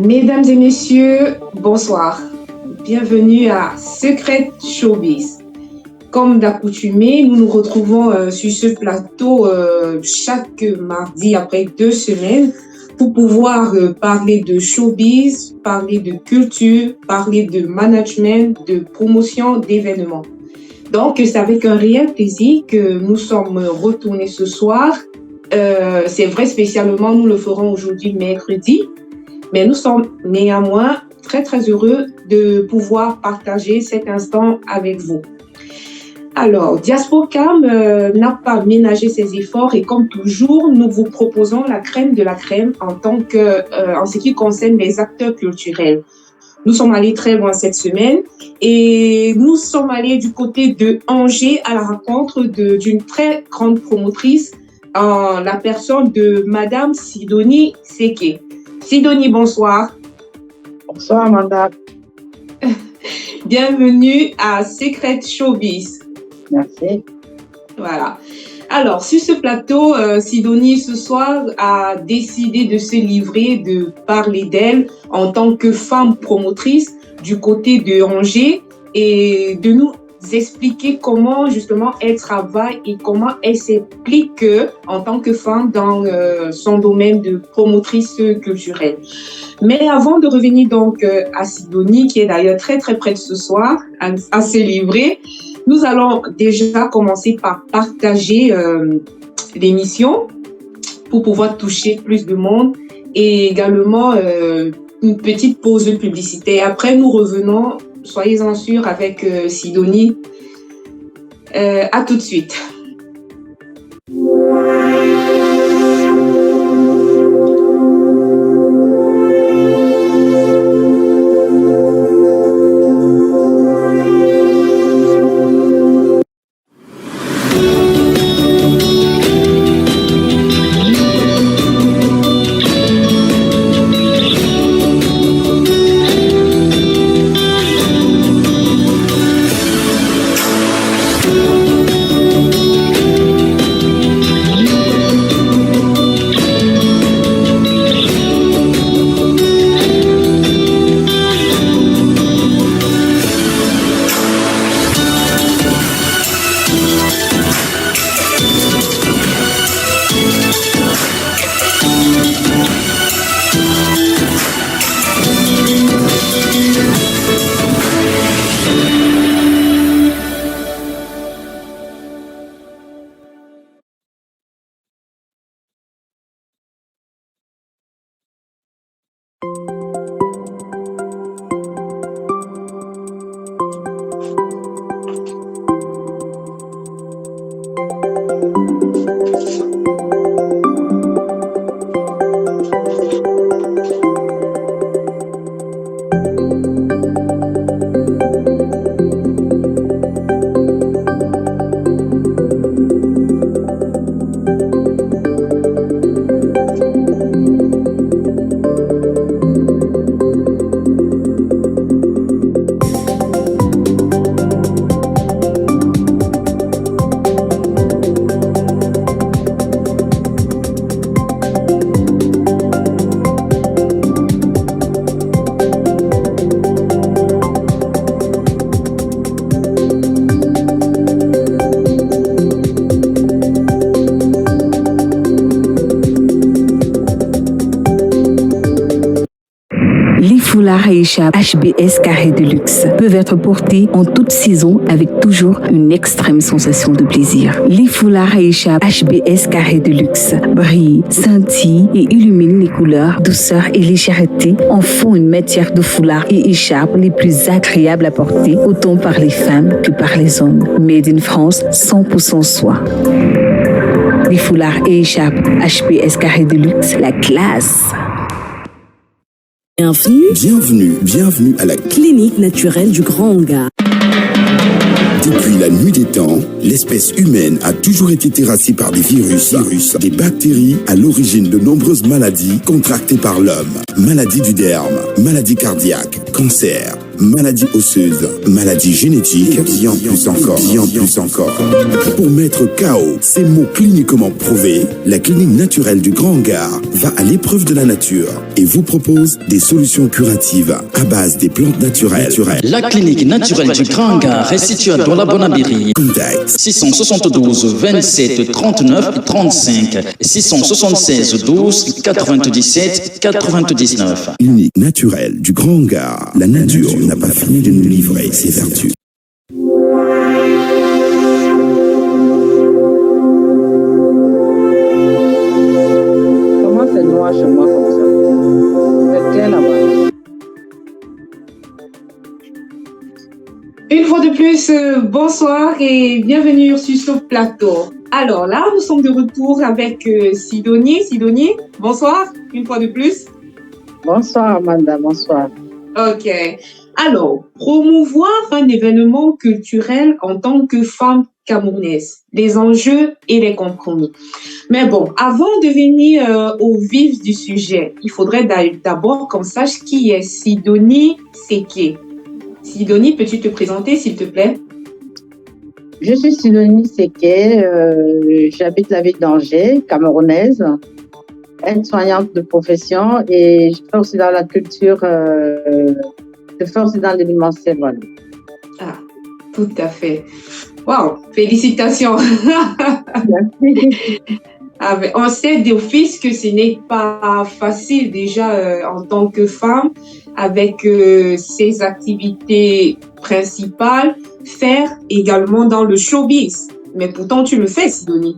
Mesdames et messieurs, bonsoir. Bienvenue à Secret Showbiz. Comme d'accoutumé, nous nous retrouvons sur ce plateau chaque mardi après 2 semaines pour pouvoir parler de showbiz, parler de culture, parler de management, de promotion d'événements. Donc, c'est avec un réel plaisir que nous sommes retournés ce soir. C'est vrai, spécialement, nous le ferons aujourd'hui mercredi. Mais nous sommes néanmoins très, très heureux de pouvoir partager cet instant avec vous. Alors, Diasporcam n'a pas ménagé ses efforts et comme toujours, nous vous proposons la crème de la crème en ce qui concerne les acteurs culturels. Nous sommes allés très loin cette semaine et nous sommes allés du côté de Angers à la rencontre d'une très grande promotrice, en la personne de Madame Sidonie Seke. Sidonie, bonsoir. Bonsoir, Amanda. Bienvenue à Secret Showbiz. Merci. Voilà. Alors, sur ce plateau, Sidonie, ce soir, a décidé de se livrer, de parler d'elle en tant que femme promotrice du côté de Angers et de nous expliquer comment, justement, elle travaille et comment elle s'implique en tant que femme dans son domaine de promotrice culturelle. Mais avant de revenir donc à Sidonie, qui est d'ailleurs très, très prête ce soir à se livrer, nous allons déjà commencer par partager l'émission pour pouvoir toucher plus de monde et également une petite pause publicitaire. Après, nous revenons, soyez-en sûrs, avec Sidonie. À tout de suite. Foulards et écharpes HBS Carré de Luxe peuvent être portés en toute saison avec toujours une extrême sensation de plaisir. Les foulards et écharpes HBS Carré de Luxe brillent, scintillent et illuminent les couleurs, douceur et légèreté en font une matière de foulards et écharpes les plus agréables à porter autant par les femmes que par les hommes. Made in France, 100% soie. Les foulards et écharpes HBS Carré de Luxe, la classe. Bienvenue à la clinique naturelle du Grand Hangar. Depuis la nuit des temps, l'espèce humaine a toujours été terrassée par des virus, des bactéries à l'origine de nombreuses maladies contractées par l'homme. Maladies du derme, maladies cardiaques, cancer, maladies osseuses, maladies génétiques, et bien plus encore. Pour mettre KO ces mots cliniquement prouvés, la clinique naturelle du Grand Hangar va à l'épreuve de la nature et vous propose des solutions curatives à base des plantes naturelles. La clinique naturelle du Grand Hangar est située dans la Bonabiri. Contact 672 27 39 35 676 12 97 99. Clinique naturelle du Grand Hangar. La nature n'a pas fini de nous livrer ses vertus. Comment c'est noir chez moi comme ça? C'est clair là-bas. Une fois de plus, bonsoir et bienvenue sur ce plateau. Alors là, nous sommes de retour avec Sidonie. Sidonie, bonsoir, une fois de plus. Bonsoir Amanda, bonsoir. Ok. Alors, promouvoir un événement culturel en tant que femme camerounaise, les enjeux et les compromis. Mais bon, avant de venir au vif du sujet, il faudrait d'abord qu'on sache qui est Sidonie Séké. Sidonie, peux-tu te présenter, s'il te plaît? Je suis Sidonie Séké, j'habite la ville d'Angers, camerounaise, aide-soignante de profession et je fais aussi dans la culture, je fais aussi dans l'événementiel. Voilà. Ah, tout à fait. Wow, félicitations. Merci. Ah, mais on sait d'office que ce n'est pas facile déjà en tant que femme avec ses activités principales, faire également dans le showbiz. Mais pourtant, tu le fais, Sidonie.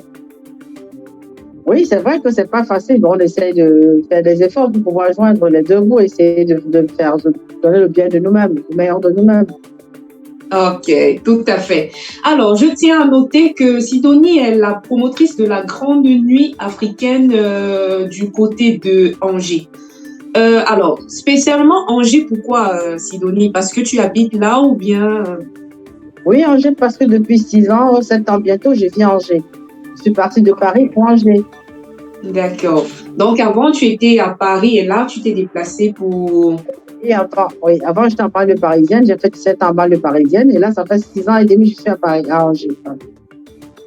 Oui, c'est vrai que c'est pas facile. On essaye de faire des efforts pour pouvoir joindre les deux bouts, essayer de donner le bien de nous-mêmes, le meilleur de nous-mêmes. Ok, tout à fait. Alors, je tiens à noter que Sidonie est la promotrice de la Grande Nuit africaine du côté de Angers. Alors, spécialement Angers, pourquoi Sidonie? Parce que tu habites là ou bien... Oui, Angers, parce que depuis 6 ans, 7 ans bientôt, je vis à Angers. Je suis partie de Paris pour Angers. D'accord. Donc, avant, tu étais à Paris et là, tu t'es déplacée pour... Et avant, j'étais en banlieue parisienne. J'ai fait 7 ans en banlieue parisienne. Et là, ça fait 6 ans et demi que je suis à Paris, à Angers.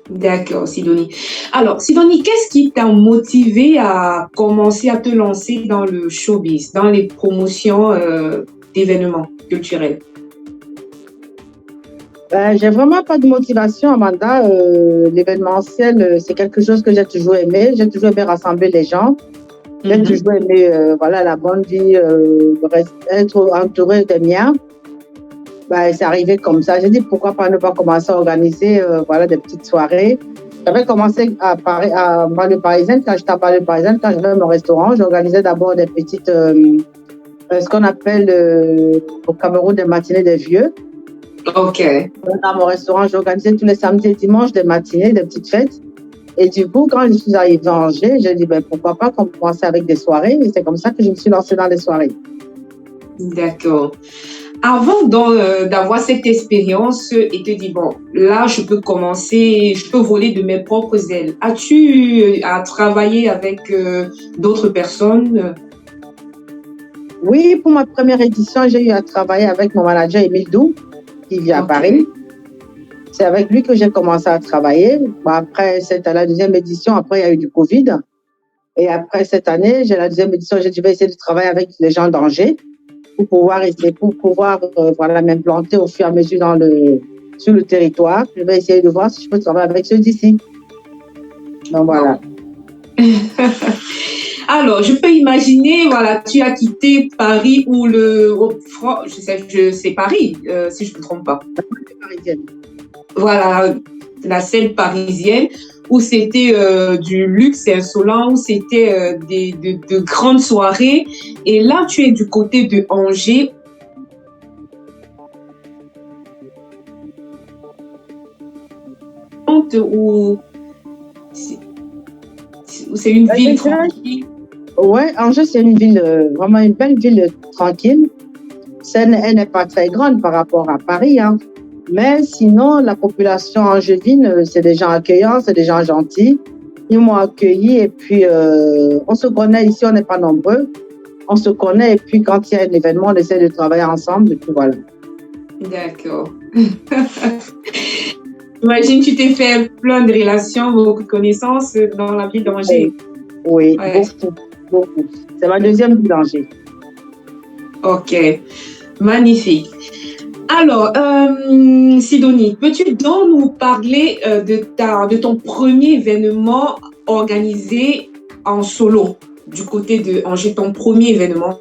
D'accord, Sidonie. Alors, Sidonie, qu'est-ce qui t'a motivé à commencer à te lancer dans le showbiz, dans les promotions d'événements culturels? J'ai vraiment pas de motivation, Amanda. L'événementiel, c'est quelque chose que j'ai toujours aimé. J'ai toujours aimé rassembler les gens. J'ai toujours aimé la bonne vie, être entouré des miens. C'est arrivé comme ça. J'ai dit pourquoi pas ne pas commencer à organiser des petites soirées. J'avais commencé à banlieue parisienne. Quand j'étais à banlieue parisienne, quand j'avais mon restaurant, j'organisais d'abord des petites, ce qu'on appelle au Cameroun des matinées des vieux. Ok. Dans mon restaurant, j'organisais tous les samedis et dimanches des matinées, des petites fêtes. Et du coup, quand je suis arrivée à Angers, j'ai dit pourquoi pas commencer avec des soirées. Et c'est comme ça que je me suis lancée dans les soirées. D'accord. Avant d'avoir cette expérience et te dire, bon, là, je peux commencer, je peux voler de mes propres ailes. As-tu travaillé avec d'autres personnes? Oui, pour ma première édition, j'ai eu à travailler avec mon manager Émile Dou, qui vit à Paris. C'est avec lui que j'ai commencé à travailler. Après, c'était la deuxième édition. Après, il y a eu du Covid. Et après cette année, j'ai la deuxième édition. J'ai dû essayer de travailler avec les gens d'Angers pour pouvoir m'implanter au fur et à mesure sur le territoire. Je vais essayer de voir si je peux travailler avec ceux d'ici. Donc voilà. Alors, je peux imaginer, tu as quitté Paris ou je sais Paris, si je ne me trompe pas. Parisienne. Voilà, la scène parisienne où c'était du luxe insolent, où c'était de grandes soirées. Et là, tu es du côté de Angers. Où c'est une ville tranquille. Ouais, Angers, c'est une ville, vraiment une belle ville tranquille. Elle n'est pas très grande par rapport à Paris, hein. Mais sinon, la population angevine, c'est des gens accueillants, c'est des gens gentils. Ils m'ont accueilli et puis on se connaît ici, on n'est pas nombreux. on se connaît et puis quand il y a un événement, on essaie de travailler ensemble et puis voilà. D'accord. J'imagine que tu t'es fait plein de relations, beaucoup de connaissances dans la ville d'Angers. Oui, ouais. Beaucoup. C'est ma deuxième ville d'Angers. Ok, magnifique. Alors, Sidonie, peux-tu donc nous parler de ton premier événement organisé en solo du côté de Angers, ton premier événement?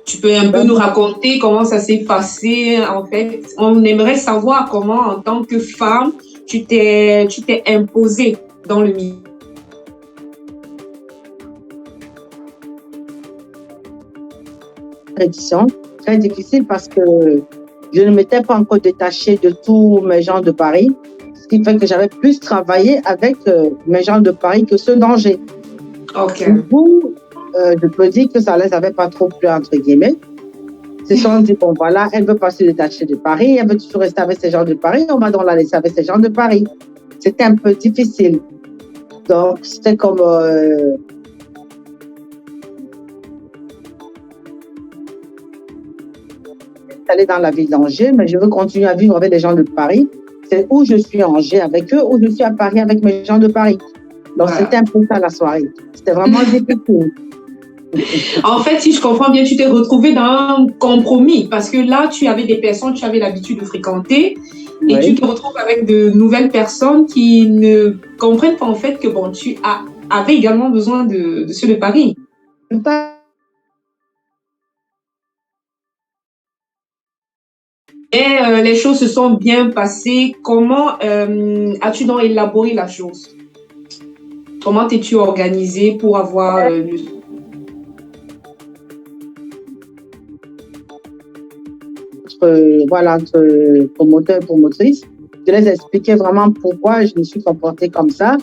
Tu peux un peu nous raconter comment ça s'est passé, en fait. On aimerait savoir comment, en tant que femme, tu t'es imposée dans le milieu. Édition, très difficile parce que je ne m'étais pas encore détachée de tous mes gens de Paris, ce qui fait que j'avais plus travaillé avec mes gens de Paris que ceux d'Angers. Ok. Du coup, je peux dire que ça ne les avait pas trop plu, entre guillemets. Ils se sont dit, bon voilà, elle ne veut pas se détacher de Paris, elle veut toujours rester avec ces gens de Paris, on va donc la laisser avec ces gens de Paris. C'était un peu difficile. Donc, c'était comme... aller dans la ville d'Angers, mais je veux continuer à vivre avec les gens de Paris. C'est où je suis à Angers avec eux, ou je suis à Paris avec mes gens de Paris. Donc, C'était un peu ça la soirée. C'était vraiment difficile. En fait, si je comprends bien, tu t'es retrouvée dans un compromis parce que là, tu avais des personnes que tu avais l'habitude de fréquenter et tu te retrouves avec de nouvelles personnes qui ne comprennent pas en fait que bon, tu avais également besoin de ceux de Paris. Et les choses se sont bien passées. Comment as-tu donc élaboré la chose? Comment t'es-tu organisée pour avoir entre promoteur et promotrice, je les expliquais vraiment pourquoi je me suis comportée comme ça.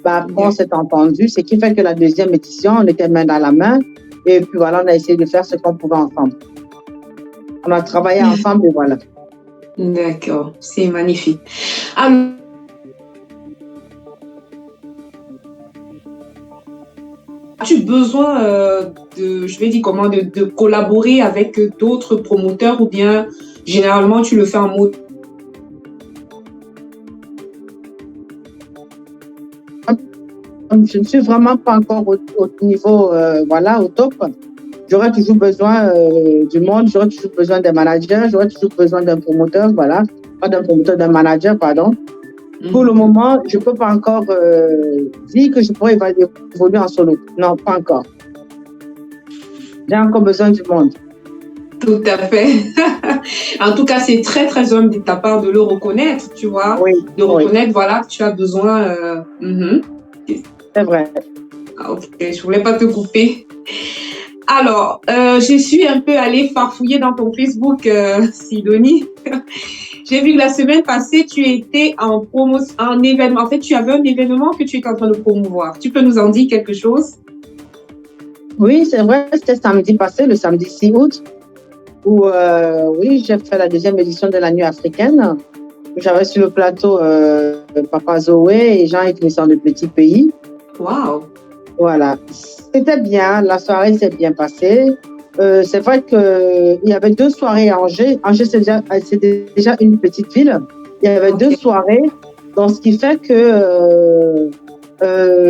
Après, on s'est entendu, ce qui fait que la deuxième édition, on était main dans la main. Et puis voilà, on a essayé de faire ce qu'on pouvait ensemble. On a travaillé ensemble et voilà. D'accord, c'est magnifique. Alors, as-tu besoin de collaborer avec d'autres promoteurs ou bien généralement tu le fais en mode? Je ne suis vraiment pas encore au niveau, au top. J'aurais toujours besoin du monde, j'aurais toujours besoin d'un manager, j'aurais toujours besoin d'un promoteur, voilà. Pas d'un promoteur, d'un manager, pardon. Pour le moment, je ne peux pas encore dire que je pourrais évoluer en solo. Non, pas encore. J'ai encore besoin du monde. Tout à fait. En tout cas, c'est très, très humble de ta part de le reconnaître, tu vois. Oui. De reconnaître, voilà, que tu as besoin. C'est vrai. Ok, je ne voulais pas te couper. Alors, je suis un peu allée farfouiller dans ton Facebook, Sidonie. J'ai vu que la semaine passée, tu étais en événement. En fait, tu avais un événement que tu étais en train de promouvoir. Tu peux nous en dire quelque chose? Oui, c'est vrai. C'était samedi passé, le samedi 6 août, où j'ai fait la deuxième édition de la Nuit africaine. J'avais sur le plateau Papa Zoé et Jean-Yves Nissan de Petit Pays. Wow! Voilà. C'était bien. La soirée s'est bien passée. C'est vrai qu'il y avait 2 soirées à Angers. Angers, c'est déjà une petite ville. Il y avait 2 soirées. Donc, ce qui fait que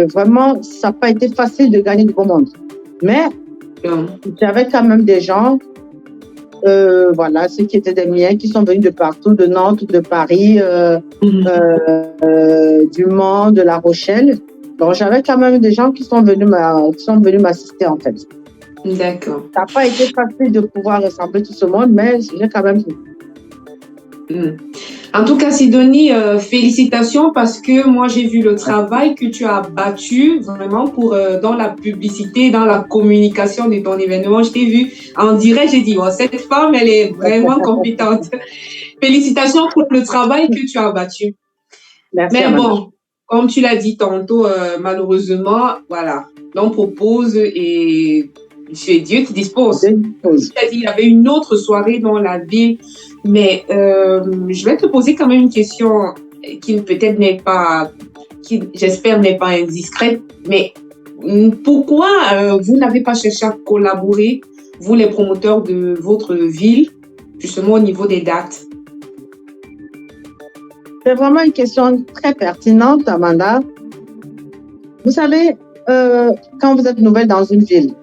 vraiment, ça n'a pas été facile de gagner du beau monde. Mais j'avais quand même des gens, ceux qui étaient des miens, qui sont venus de partout, de Nantes, de Paris, du Mans, de La Rochelle. Donc, j'avais quand même des gens qui sont venus m'assister, en fait. D'accord. Ça n'a pas été facile de pouvoir rassembler tout ce monde, mais j'ai quand même fait. En tout cas, Sidonie, félicitations parce que moi, j'ai vu le travail que tu as battu vraiment dans la publicité, dans la communication de ton événement. Je t'ai vu en direct, j'ai dit, cette femme, elle est vraiment compétente. Félicitations pour le travail que tu as battu. Merci. Mais bon, comme tu l'as dit tantôt, malheureusement, voilà, l'on propose et c'est Dieu qui dispose. Tu as dit, il y avait une autre soirée dans la ville, mais je vais te poser quand même une question qui peut-être n'est pas qui j'espère, n'est pas indiscrète, mais pourquoi vous n'avez pas cherché à collaborer, vous les promoteurs de votre ville, justement au niveau des dates? C'est vraiment une question très pertinente, Amanda. Vous savez, quand vous êtes nouvelle dans une ville,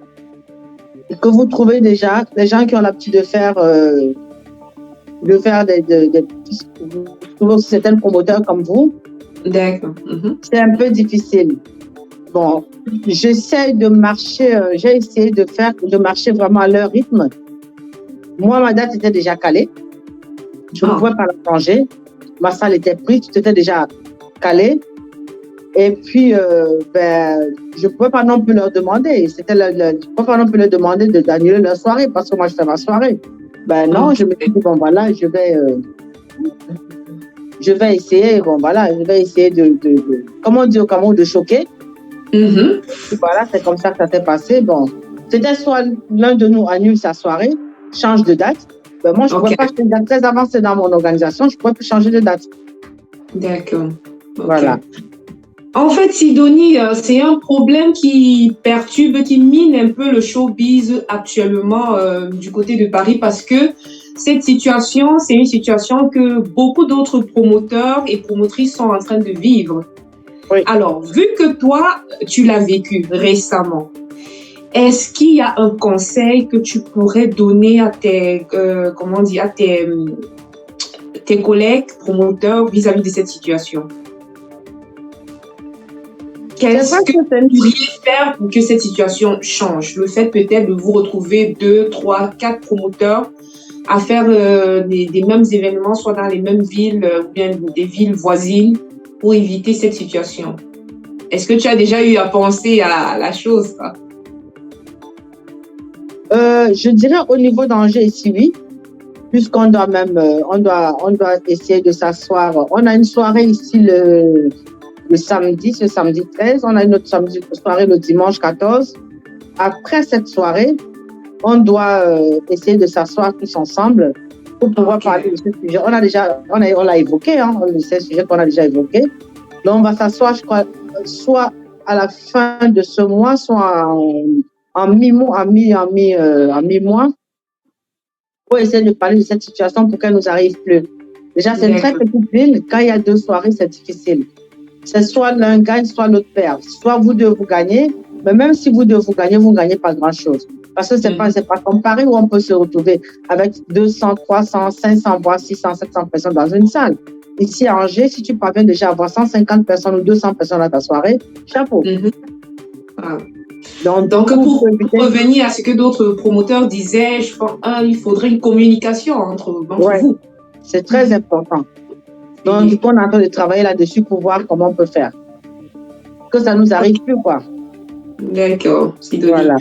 et que vous trouvez déjà des gens qui ont l'habitude de faire certains promoteurs comme vous, d'accord. C'est un peu difficile. Bon, j'essaie de marcher, j'ai essayé de marcher vraiment à leur rythme. Moi, ma date était déjà calée. Je ne pouvais pas la changer. Ma salle était prise, tout était déjà calé. Et puis, je ne pouvais pas non plus leur demander. Je ne pouvais pas non plus leur demander d'annuler leur soirée parce que moi, je fais ma soirée. Non, je me suis dit, bon, voilà, je vais essayer, bon, voilà, je vais essayer comment on dit au Cameroun, de choquer. Voilà, c'est comme ça que ça s'est passé. Bon, c'était soit l'un de nous annule sa soirée, change de date. Moi, je ne pouvais pas changer de date. Très avancé dans mon organisation, je ne pouvais plus changer de date. D'accord. Voilà. En fait, Sidonie, c'est un problème qui perturbe, qui mine un peu le showbiz actuellement du côté de Paris parce que cette situation, c'est une situation que beaucoup d'autres promoteurs et promotrices sont en train de vivre. Oui. Alors, vu que toi, tu l'as vécu récemment, est-ce qu'il y a un conseil que tu pourrais donner à tes collègues promoteurs vis-à-vis de cette situation? Qu'est-ce que vous pourriez faire pour que cette situation change? Le fait peut-être de vous retrouver 2, 3, 4 promoteurs à faire des mêmes événements, soit dans les mêmes villes ou bien des villes voisines, pour éviter cette situation. Est-ce que tu as déjà eu à penser à la chose? Je dirais au niveau danger ici, oui, puisqu'on doit même, on doit essayer de s'asseoir. On a une soirée ici le samedi 13, on a une autre soirée le dimanche 14. Après cette soirée, on doit essayer de s'asseoir tous ensemble pour pouvoir parler de ce sujet. On l'a évoqué, c'est un sujet qu'on a déjà évoqué. Donc, on va s'asseoir, je crois, soit à la fin de ce mois, soit en mi-mois, pour essayer de parler de cette situation pour qu'elle ne nous arrive plus. Déjà, c'est une très petite ville. Quand il y a 2 soirées, c'est difficile. C'est soit l'un gagne, soit l'autre perd. Soit vous deux, vous gagnez, mais même si vous deux, vous ne gagnez pas grand-chose. Parce que c'est pas comme Paris où on peut se retrouver avec 200, 300, 500, voire 600, 700 personnes dans une salle. Ici, à Angers, si tu parviens déjà à avoir 150 personnes ou 200 personnes à ta soirée, chapeau. Donc pour revenir à ce que d'autres promoteurs disaient, je pense il faudrait une communication entre vous. C'est très important. Donc, du coup, on est en train de travailler là-dessus pour voir comment on peut faire. Que ça ne nous arrive plus, quoi. D'accord. Voilà.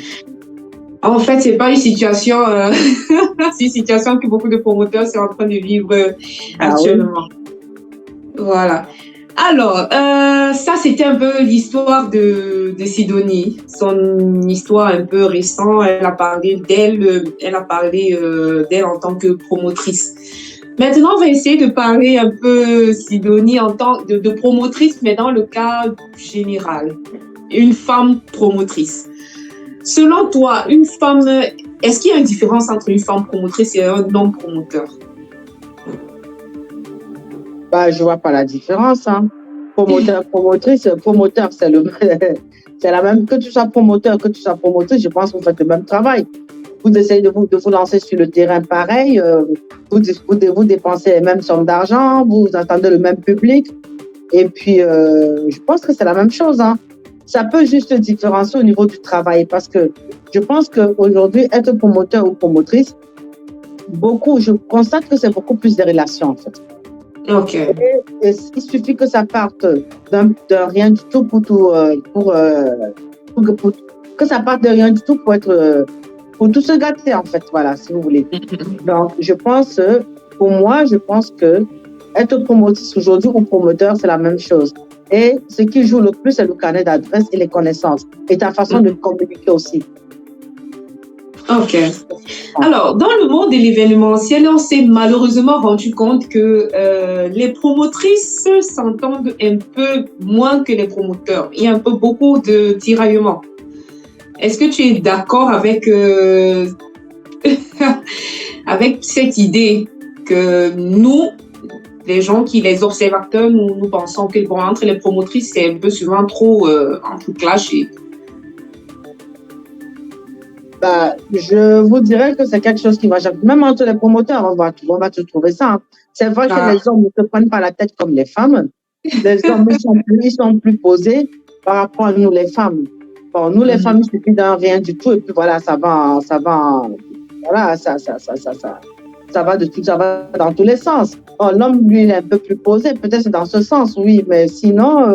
En fait, c'est pas une situation, c'est une situation que beaucoup de promoteurs sont en train de vivre actuellement. Oui. Voilà. Alors, ça, c'était un peu l'histoire de Sidonie, son histoire un peu récente. Elle a parlé d'elle en tant que promotrice. Maintenant, on va essayer de parler un peu, Sidonie, en tant de promotrice, mais dans le cas général. Une femme promotrice. Selon toi, une femme, est-ce qu'il y a une différence entre une femme promotrice et un homme promoteur? Je vois pas la différence. Promoteur, promotrice, promoteur, c'est la même. Que tu sois promoteur, que tu sois promotrice, je pense que vous faites le même travail. Vous essayez de vous lancer sur le terrain pareil, vous dépensez les mêmes sommes d'argent, vous attendez le même public. Et puis, je pense que c'est la même chose. Ça peut juste différencier au niveau du travail parce que je pense qu'aujourd'hui, être promoteur ou promotrice, je constate que c'est beaucoup plus des relations en fait. Ok. Et il suffit que ça parte de rien du tout que ça parte de rien du tout pour tout se gâter en fait, voilà, si vous voulez. Donc, pour moi, je pense que être promotrice aujourd'hui ou promoteur, c'est la même chose. Et ce qui joue le plus, c'est le carnet d'adresse et les connaissances et ta façon de communiquer aussi. Ok. Alors, dans le monde de l'événementiel, on s'est malheureusement rendu compte que les promotrices s'entendent un peu moins que les promoteurs. Il y a un peu beaucoup de tiraillements. Est-ce que tu es d'accord avec, avec cette idée que nous, les gens les observateurs, nous pensons que bon, entre les promotrices, c'est un peu souvent trop entre clashé? Bah, je vous dirais que c'est quelque chose qui va jamais. Même entre les promoteurs, on va te trouver ça. Hein. C'est vrai que les hommes ne se prennent pas la tête comme les femmes. Les hommes, ils sont plus posés par rapport à nous, les femmes. Bon, nous, les femmes, il suffit d'un rien du tout. Et puis voilà, ça va dans tous les sens. Bon, l'homme, lui, il est un peu plus posé. Peut-être c'est dans ce sens, oui. Mais sinon,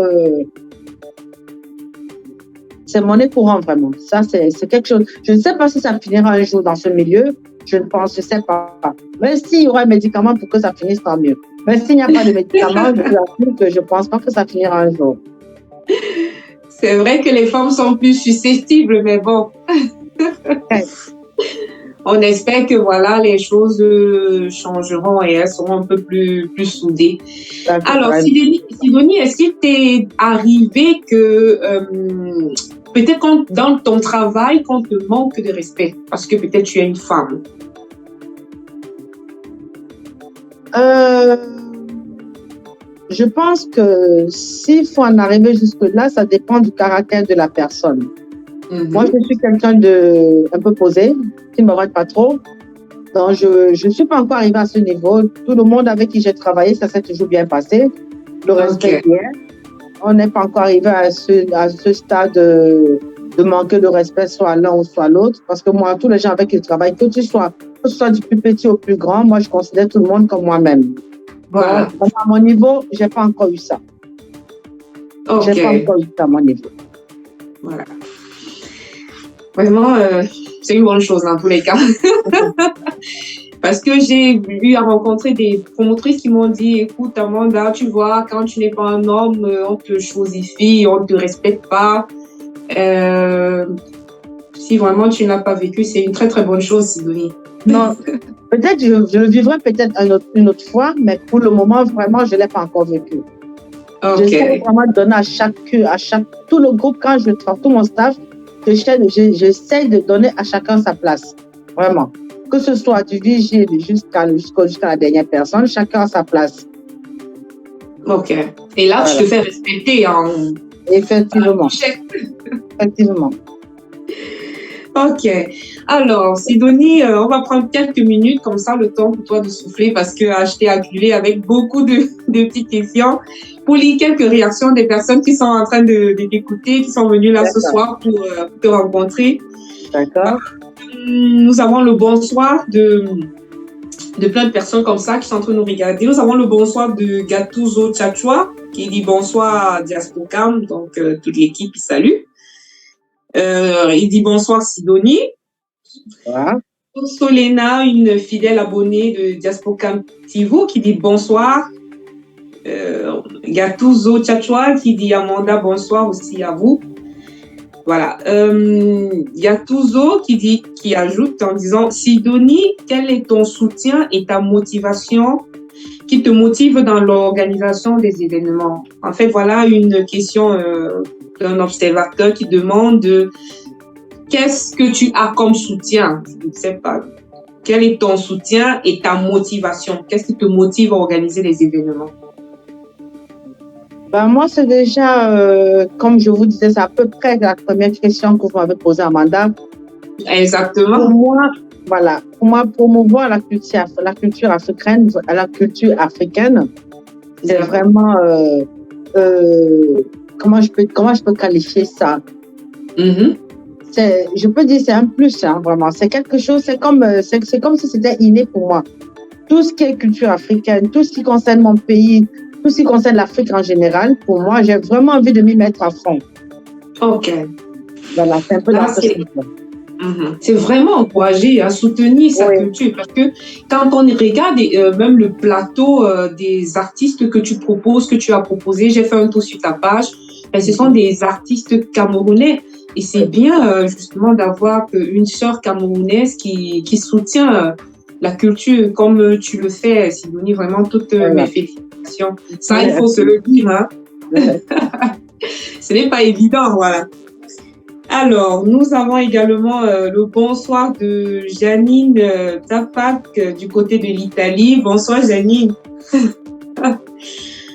c'est monnaie courante, vraiment. Ça, c'est quelque chose. Je ne sais pas si ça finira un jour dans ce milieu. Je sais pas. Mais s'il y aura un médicament pour que ça finisse, tant mieux. Mais s'il n'y a pas de médicament, je ne pense pas que ça finira un jour. C'est vrai que les femmes sont plus susceptibles, mais bon. On espère que voilà, les choses changeront et elles seront un peu plus soudées. Alors, Sidonie, est-ce qu'il t'est arrivé que peut-être dans ton travail, qu'on te manque de respect parce que peut-être tu es une femme? Je pense que s'il faut en arriver jusque-là, ça dépend du caractère de la personne. Moi, je suis quelqu'un de un peu posé, qui ne me regarde pas trop. Donc, je ne suis pas encore arrivée à ce niveau. Tout le monde avec qui j'ai travaillé, ça s'est toujours bien passé. Le respect bien. On n'est pas encore arrivé à ce stade de manquer de respect soit l'un ou soit l'autre. Parce que moi, tous les gens avec qui je travaille, que ce soit du plus petit au plus grand, moi, je considère tout le monde comme moi-même. Voilà. Donc, à mon niveau, je n'ai pas encore eu ça. Je n'ai pas encore eu ça à mon niveau. Voilà. Vraiment, c'est une bonne chose dans tous les cas. Parce que j'ai eu à rencontrer des promotrices qui m'ont dit, écoute Amanda, tu vois, quand tu n'es pas un homme, on te chosifie, on ne te respecte pas. Si vraiment tu n'as pas vécu, c'est une très très bonne chose, Sidonie. Non, peut-être je le vivrai peut-être une autre fois, mais pour le moment, vraiment, je ne l'ai pas encore vécu. J'essaie vraiment de donner à chaque tout le groupe, quand je travaille, tout mon staff, j'essaie de donner à chacun sa place. Vraiment. Que ce soit du vigile jusqu'à la dernière personne, chacun a sa place. Ok. Et là, tu te fais respecter. Effectivement. Effectivement. Ok. Alors, Sidonie, on va prendre quelques minutes, comme ça, le temps pour toi de souffler, parce que je t'ai acculé avec beaucoup de petites questions pour lire quelques réactions des personnes qui sont en train de t'écouter, qui sont venues là ce soir pour te rencontrer. D'accord. Nous avons le bonsoir de plein de personnes comme ça qui sont en train de nous regarder. Nous avons le bonsoir de Gattuso Tchatchoua qui dit bonsoir à Diaspocam, donc toute l'équipe, il salue. Il dit bonsoir Sidonie. Voilà. Solena, une fidèle abonnée de Diaspocam TV, qui dit bonsoir. Gattuso Tchatchoua qui dit Amanda, bonsoir aussi à vous. Voilà. Gattuso qui ajoute en disant Sidonie, quel est ton soutien et ta motivation qui te motive dans l'organisation des événements? En fait, voilà une question d'un observateur qui demande qu'est-ce que tu as comme soutien? Je ne sais pas. Quel est ton soutien et ta motivation? Qu'est-ce qui te motive à organiser les événements? Ben moi, c'est déjà, comme je vous disais, c'est à peu près la première question que vous m'avez posée, Amanda. Exactement. Pour moi, promouvoir la culture africaine, c'est vraiment, comment je peux qualifier ça? Je peux dire c'est un plus, hein, vraiment. C'est quelque chose, c'est comme si c'était inné pour moi. Tout ce qui est culture africaine, tout ce qui concerne mon pays, tout ce qui concerne l'Afrique en général, pour moi, j'ai vraiment envie de m'y mettre à fond. Ok. Voilà, c'est un peu dans ce sens-là. C'est vraiment encourager à soutenir sa culture parce que quand on regarde même le plateau des artistes que tu proposes, que tu as proposé, j'ai fait un tour sur ta page, ce sont des artistes camerounais. Et c'est bien, justement, d'avoir une sœur camerounaise qui soutient la culture comme tu le fais, Sidonie. Vraiment, toutes mes félicitations. Ça, il faut se le dire, hein. Ce n'est pas évident, voilà. Alors, nous avons également le bonsoir de Janine Tapak du côté de l'Italie. Bonsoir, Janine.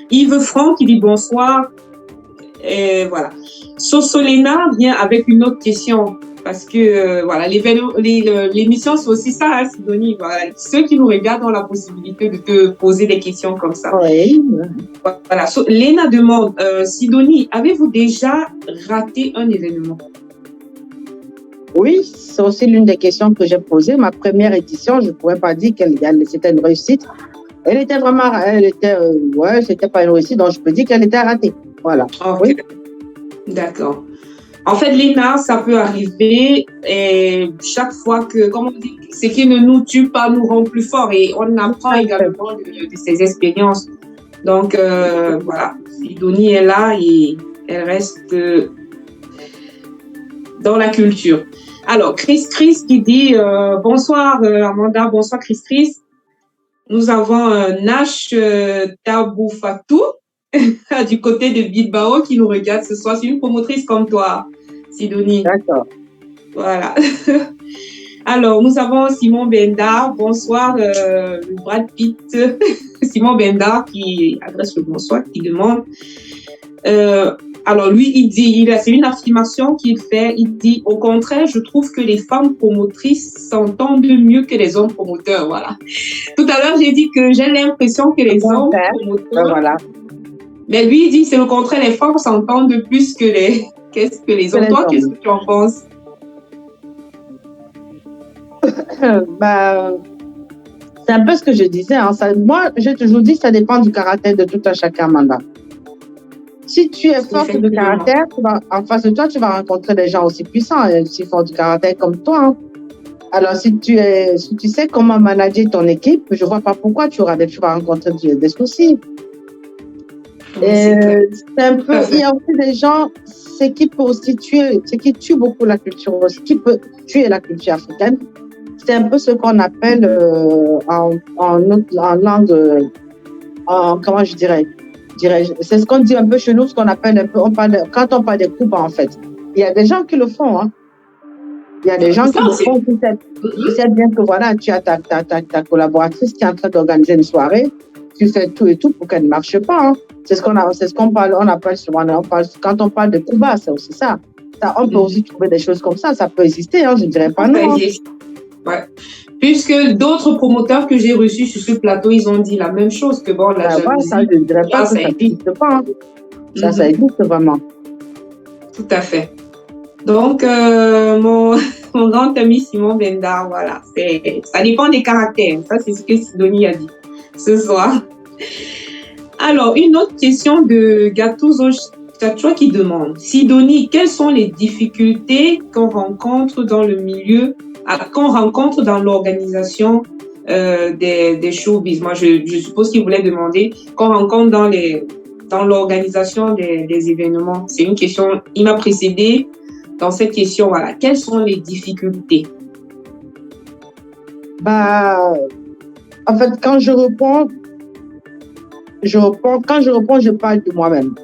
Yves Franck qui dit bonsoir. Et voilà. Sosolena vient avec une autre question. Parce que, voilà, l'émission, c'est aussi ça, hein, Sidonie. Voilà. Ceux qui nous regardent ont la possibilité de te poser des questions comme ça. Oui. Voilà. Léna demande, Sidonie, avez-vous déjà raté un événement? Oui, c'est aussi l'une des questions que j'ai posées. Ma première édition, je ne pourrais pas dire que c'était une réussite. Elle était vraiment, c'était pas une réussite, donc je peux dire qu'elle était ratée. Voilà. Okay. Oui. D'accord. En fait, Léna, ça peut arriver et chaque fois que, comme on dit, ce qui ne nous tue pas nous rend plus forts et on apprend également de ces expériences. Donc, voilà, Sidonie est là et elle reste dans la culture. Alors, Chris qui dit bonsoir Amanda, bonsoir Chris. Nous avons Nash Taboufatou du côté de Bilbao qui nous regarde ce soir. C'est une promotrice comme toi, Sidonie. D'accord. Voilà. Alors, nous avons Simon Benda. Bonsoir, Brad Pitt. Simon Benda qui adresse le bonsoir, qui demande. Alors, lui, il dit, c'est une affirmation qu'il fait. Il dit, au contraire, je trouve que les femmes promotrices s'entendent mieux que les hommes promoteurs. Voilà. Tout à l'heure, j'ai dit que j'ai l'impression que les hommes promoteurs. Voilà. Mais lui, il dit, c'est le contraire, les femmes s'entendent plus que les hommes. Toi, qu'est-ce que tu en penses? C'est un peu ce que je disais. Hein. Moi, j'ai toujours dit, ça dépend du caractère de tout un chacun, Amanda. Si tu es fort de caractère, en face de toi, tu vas rencontrer des gens aussi puissants et aussi forts du caractère comme toi. Hein. Alors, si tu sais comment manager ton équipe, je ne vois pas pourquoi tu vas rencontrer des soucis. C'est un peu, il y a aussi des gens, ce qui tue beaucoup la culture, ce qui peut tuer la culture africaine. C'est un peu ce qu'on appelle en langue, comment je dirais, c'est ce qu'on dit un peu chez nous, ce qu'on appelle un peu, quand on parle des coups bas en fait. Il y a des gens qui le font, hein. Il y a des gens qui le font, qui savent bien que voilà, tu as ta collaboratrice qui est en train d'organiser une soirée, tu fais tout et tout pour qu'elle ne marche pas. Hein. C'est ce qu'on parle, on appelle souvent, quand on parle de coups bas, c'est aussi ça. On peut aussi trouver des choses comme ça peut exister, hein, je ne dirais pas non. Ouais. Puisque d'autres promoteurs que j'ai reçus sur ce plateau, ils ont dit la même chose, que bon, la jalousie, ça, je ne dirais pas que ça n'existe pas. Hein. Ça existe vraiment. Tout à fait. Donc, mon grand ami Simon Benda, voilà, ça dépend des caractères. Ça, c'est ce que Sidonie a dit ce soir. Alors, une autre question de Gattuso Chachoua qui demande, Sidonie, quelles sont les difficultés qu'on rencontre dans le milieu, qu'on rencontre dans l'organisation des showbiz? Moi, je suppose qu'il voulait demander qu'on rencontre dans l'organisation des événements. C'est une question, il m'a précédé dans cette question. Voilà, quelles sont les difficultés? En fait, quand je réponds, je parle de moi-même.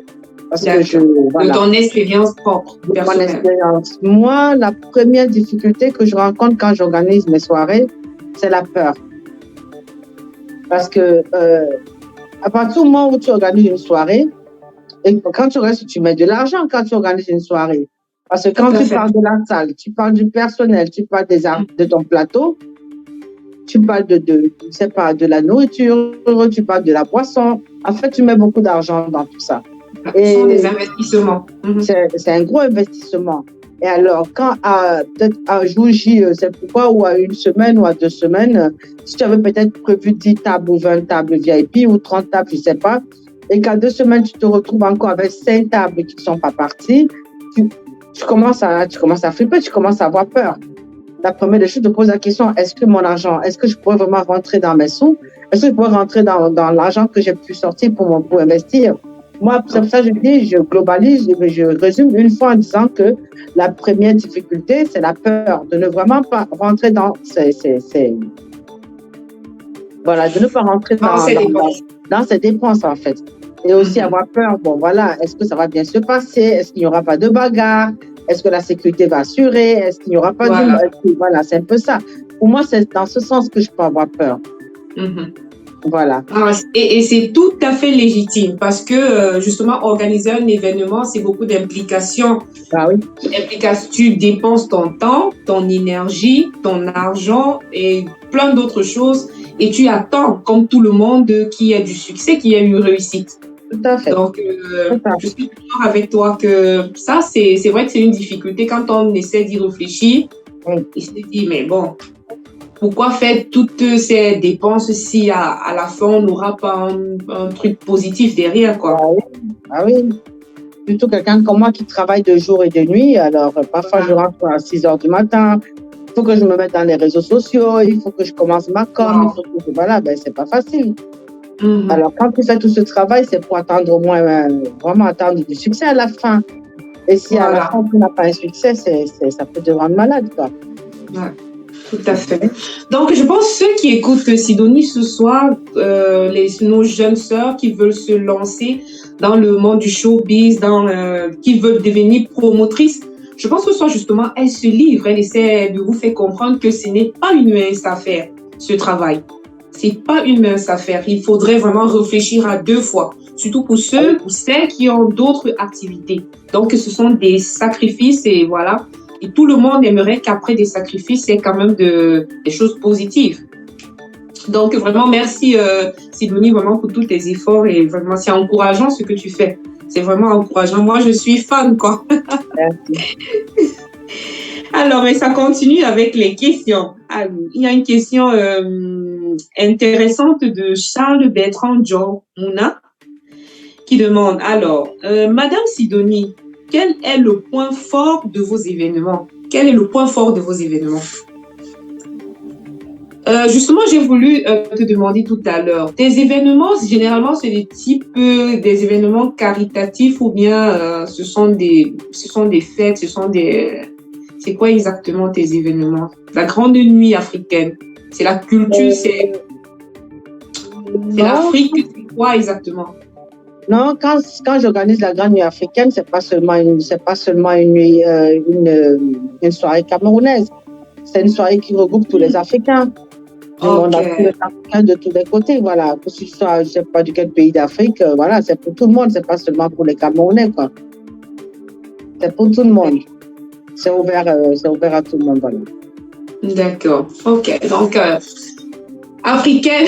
Parce que voilà. De ton expérience propre, personnelle. Mon expérience. Moi, la première difficulté que je rencontre quand j'organise mes soirées, c'est la peur. Parce que à partir du moment où tu organises une soirée, et quand tu mets de l'argent quand tu organises une soirée. Parce que quand tu parles de la salle, tu parles du personnel, tu parles de ton plateau, tu parles de la nourriture, tu parles de la boisson. En fait, tu mets beaucoup d'argent dans tout ça. Ce sont des investissements. C'est un gros investissement. Et alors, peut-être à jour J, c'est pourquoi, ou à une semaine ou à 2 semaines, si tu avais peut-être prévu 10 tables ou 20 tables VIP ou 30 tables, je ne sais pas, et qu'à 2 semaines, tu te retrouves encore avec 5 tables qui ne sont pas parties, tu commences à flipper, tu commences à avoir peur. La première des choses, je te pose la question, est-ce que mon argent, est-ce que je pourrais vraiment rentrer dans mes sous? Est-ce que je pourrais rentrer dans l'argent que j'ai pu sortir pour investir? Moi, c'est pour ça que je dis, je globalise, je résume une fois en disant que la première difficulté, c'est la peur de ne vraiment pas rentrer dans voilà, de ne pas rentrer dans ces dépenses, en fait. Et aussi avoir peur, bon, voilà, est-ce que ça va bien se passer? Est-ce qu'il n'y aura pas de bagarre? Est-ce que la sécurité va assurer? Est-ce qu'il n'y aura pas de... Voilà, c'est un peu ça. Pour moi, c'est dans ce sens que je peux avoir peur. Voilà. Et c'est tout à fait légitime parce que, justement, organiser un événement, c'est beaucoup d'implications. Ah oui. Tu dépenses ton temps, ton énergie, ton argent et plein d'autres choses. Et tu attends, comme tout le monde, qu'il y ait du succès, qu'il y ait une réussite. Tout à fait. Donc, je suis d'accord avec toi que ça, c'est vrai que c'est une difficulté quand on essaie d'y réfléchir. Il se dit, mais bon, pourquoi faire toutes ces dépenses si à la fin, on n'aura pas un truc positif derrière, quoi. Ah oui. Plutôt quelqu'un comme moi qui travaille de jour et de nuit. Alors, parfois, je rentre à 6 heures du matin. Il faut que je me mette dans les réseaux sociaux. Il faut que je commence ma com. Voilà, ben, c'est pas facile. Alors, quand tu fais tout ce travail, c'est pour attendre au moins, vraiment attendre du succès à la fin. Et si à la fin, tu n'as pas un succès, ça peut te rendre malade, quoi. Ouais. Tout à fait. Donc, je pense que ceux qui écoutent Sidonie ce soir, nos jeunes sœurs qui veulent se lancer dans le monde du showbiz, qui veulent devenir promotrices, je pense que ce soit justement, elles se livrent, elles essaient de vous faire comprendre que ce n'est pas une mince affaire, ce travail. C'est pas une mince affaire. Il faudrait vraiment réfléchir à 2 fois, surtout pour celles qui ont d'autres activités. Donc, ce sont des sacrifices et voilà. Et tout le monde aimerait qu'après des sacrifices, il y ait quand même des choses positives. Donc, vraiment, merci Sidonie, vraiment pour tous tes efforts et vraiment, c'est encourageant ce que tu fais. C'est vraiment encourageant. Moi, je suis fan, quoi. Merci. Alors, mais ça continue avec les questions. Alors, il y a une question intéressante de Charles Bertrand John Mouna qui demande, alors, Madame Sidonie, quel est le point fort de vos événements? Quel est le point fort de vos événements? Justement, j'ai voulu te demander tout à l'heure, tes événements, généralement, c'est des événements caritatifs ou bien ce sont des fêtes, c'est quoi exactement tes événements? La grande nuit africaine, c'est la culture, c'est l'Afrique, c'est quoi exactement? Non, quand j'organise la Grande Nuit africaine, c'est pas seulement une nuit, une soirée camerounaise. C'est une soirée qui regroupe tous les Africains. Du monde, tous les Africains de tous les côtés, voilà. Que ce soit, je sais pas de quel pays d'Afrique, voilà, c'est pour tout le monde, c'est pas seulement pour les Camerounais, quoi. C'est pour tout le monde. C'est ouvert à tout le monde, voilà. D'accord. Ok. Donc, africaine,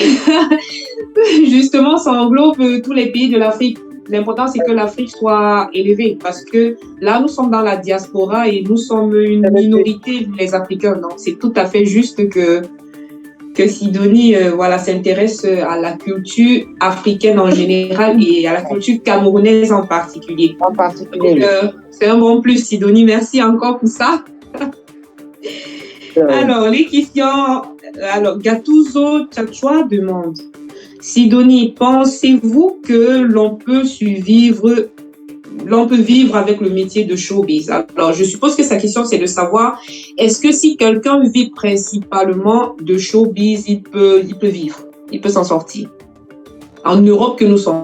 justement, ça englobe tous les pays de l'Afrique. L'important, c'est que l'Afrique soit élevée parce que là, nous sommes dans la diaspora et nous sommes une minorité, les Africains. Donc, c'est tout à fait juste que Sidonie s'intéresse à la culture africaine en général et à la culture camerounaise en particulier. Donc, c'est un bon plus, Sidonie. Merci encore pour ça. Alors, les questions. Alors, Gattuso Tchatchoua demande, Sidonie, pensez-vous que l'on peut vivre avec le métier de showbiz? Alors, je suppose que sa question, c'est de savoir, est-ce que si quelqu'un vit principalement de showbiz, il peut vivre, il peut s'en sortir? En Europe que nous sommes.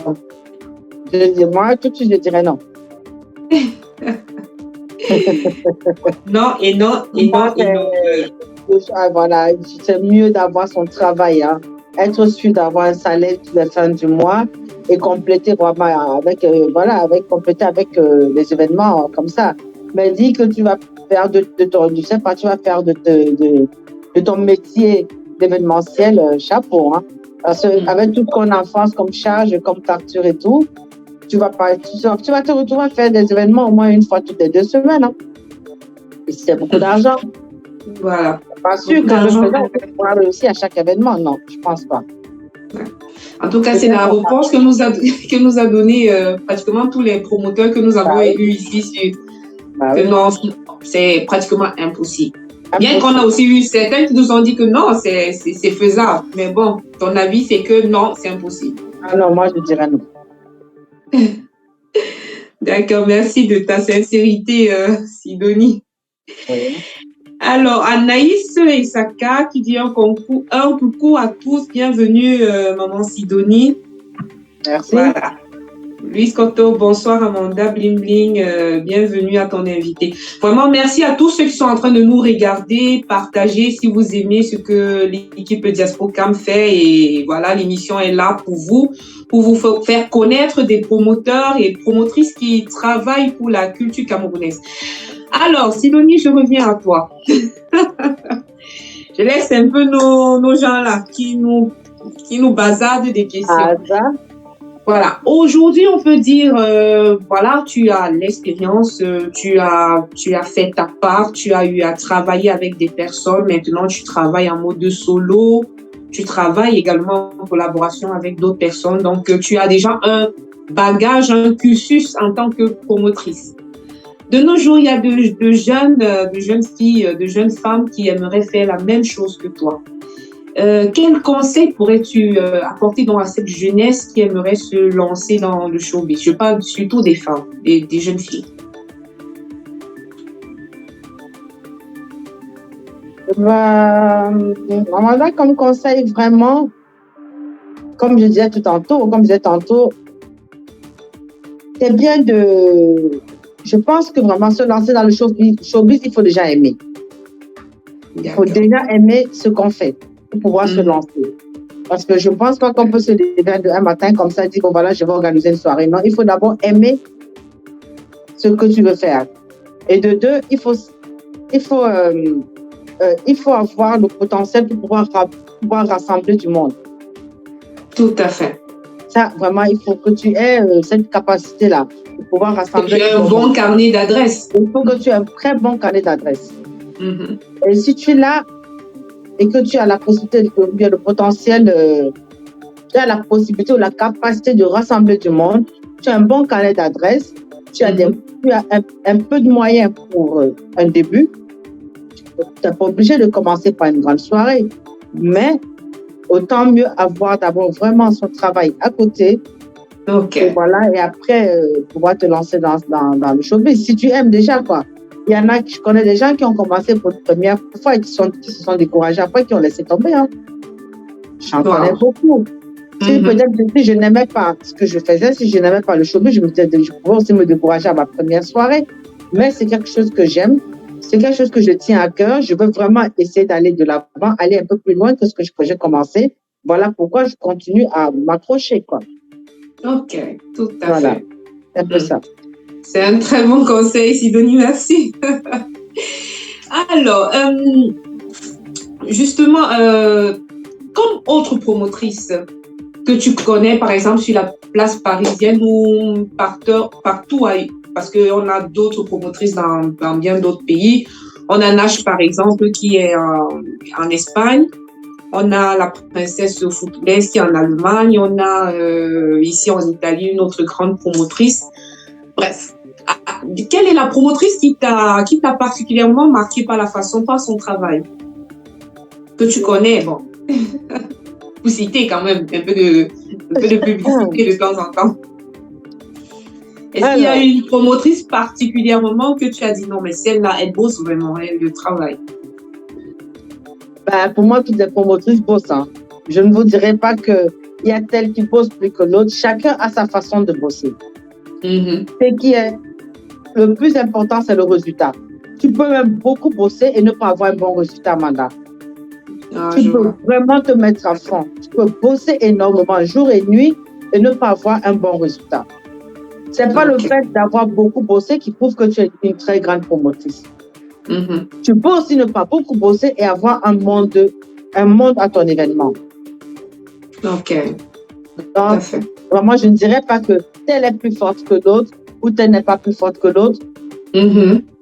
Moi, tout de suite, je dirais non. Non. Voilà, c'est mieux d'avoir son travail, hein. Être sûr d'avoir un salaire tous les fins du mois et compléter vraiment avec les événements comme ça. Mais dis que tu vas faire de ton métier d'événementiel, chapeau, hein. Parce qu'avec toute ton enfance comme charge, comme facture et tout, tu vas te retrouver à faire des événements au moins une fois toutes les 2 semaines, hein. Et c'est beaucoup d'argent. Voilà. Pas sûr que je pourra réussir à chaque événement, non, je pense pas. En tout cas, c'est la réponse que nous a donné pratiquement tous les promoteurs que nous avons élus ici. Non, c'est pratiquement impossible. Bien qu'on a aussi eu certains qui nous ont dit que non, c'est faisable. Mais bon, ton avis, c'est que non, c'est impossible. Ah non, moi, je dirais non. D'accord, merci de ta sincérité, Sidonie. Oui. Alors, Anaïs Isaka qui dit un coucou à tous, bienvenue, maman Sidonie. Merci. Voilà. Luis Cotto, bonsoir Amanda, bling bling, bienvenue à ton invité. Vraiment, merci à tous ceux qui sont en train de nous regarder, partager si vous aimez ce que l'équipe Diaspocam fait. Et voilà, l'émission est là pour vous faire connaître des promoteurs et promotrices qui travaillent pour la culture camerounaise. Alors, Sidonie, je reviens à toi. Je laisse un peu nos gens là qui nous bazardent des questions. Ah, ça. Voilà. Aujourd'hui, on peut dire, voilà, tu as l'expérience, tu as fait ta part, tu as eu à travailler avec des personnes. Maintenant, tu travailles en mode solo. Tu travailles également en collaboration avec d'autres personnes. Donc, tu as déjà un bagage, un cursus en tant que promotrice. De nos jours, il y a de jeunes filles, de jeunes femmes qui aimeraient faire la même chose que toi. Quel conseil pourrais-tu apporter à cette jeunesse qui aimerait se lancer dans le showbiz? Je parle surtout des femmes, des jeunes filles. Voilà, comme conseil, vraiment, comme je disais tantôt, c'est bien de... Je pense que vraiment se lancer dans le showbiz, il faut déjà aimer. Il faut déjà aimer ce qu'on fait pour pouvoir se lancer. Parce que je ne pense pas qu'on peut se lever un matin comme ça et dire, bon voilà, je vais organiser une soirée. Non, il faut d'abord aimer ce que tu veux faire. Et de deux, il faut avoir le potentiel pour pouvoir rassembler du monde. Tout à fait. Ça, vraiment, il faut que tu aies cette capacité-là pour pouvoir rassembler. Tu as un bon carnet d'adresses. Il faut que tu aies un très bon carnet d'adresses. Et si tu l'as et que tu as la possibilité, le potentiel, tu as la possibilité ou la capacité de rassembler du monde, tu as un bon carnet d'adresses, tu as un peu de moyens pour un début. Tu n'es pas obligé de commencer par une grande soirée, mais autant mieux avoir d'abord vraiment son travail à côté. Okay. Et voilà, et après, pouvoir te lancer dans le showbiz. Si tu aimes déjà, quoi. Il y en a, je connais des gens qui ont commencé pour la première fois et qui se sont découragés après, qui ont laissé tomber. Hein. J'en connais beaucoup. Si peut-être si je n'aimais pas ce que je faisais, si je n'aimais pas le showbiz, je pouvais aussi me décourager à ma première soirée. Mais c'est quelque chose que j'aime. C'est quelque chose que je tiens à cœur. Je veux vraiment essayer d'aller de l'avant, aller un peu plus loin que ce que j'ai commencé. Voilà pourquoi je continue à m'accrocher, quoi. Ok, tout à fait. C'est un peu ça. C'est un très bon conseil, Sidonie, merci. Alors, justement, comme autre promotrice que tu connais, par exemple, sur la place parisienne ou partout ailleurs, parce qu'on a d'autres promotrices dans bien d'autres pays. On a Nash, par exemple, qui est en Espagne. On a la princesse footballeuse qui est en Allemagne. On a ici en Italie une autre grande promotrice. Bref, quelle est la promotrice qui t'a particulièrement marqué par son travail? Que tu connais, bon. Pour citer quand même un peu de publicité de temps en temps. Est-ce qu'il y a une promotrice particulièrement que tu as dit non, mais celle-là, elle bosse vraiment, elle travaille? Ben, pour moi, toutes les promotrices bossent. Hein. Je ne vous dirai pas qu'il y a telle qui bosse plus que l'autre. Chacun a sa façon de bosser. Ce qui est le plus important, c'est le résultat. Tu peux même beaucoup bosser et ne pas avoir un bon résultat, Amanda. Tu peux vraiment te mettre à fond. Tu peux bosser énormément, jour et nuit, et ne pas avoir un bon résultat. Ce n'est pas le fait d'avoir beaucoup bossé qui prouve que tu es une très grande promotrice. Tu peux aussi ne pas beaucoup bosser et avoir un monde à ton événement. Ok. Donc, vraiment, je ne dirais pas que telle est plus forte que l'autre ou telle n'est pas plus forte que l'autre.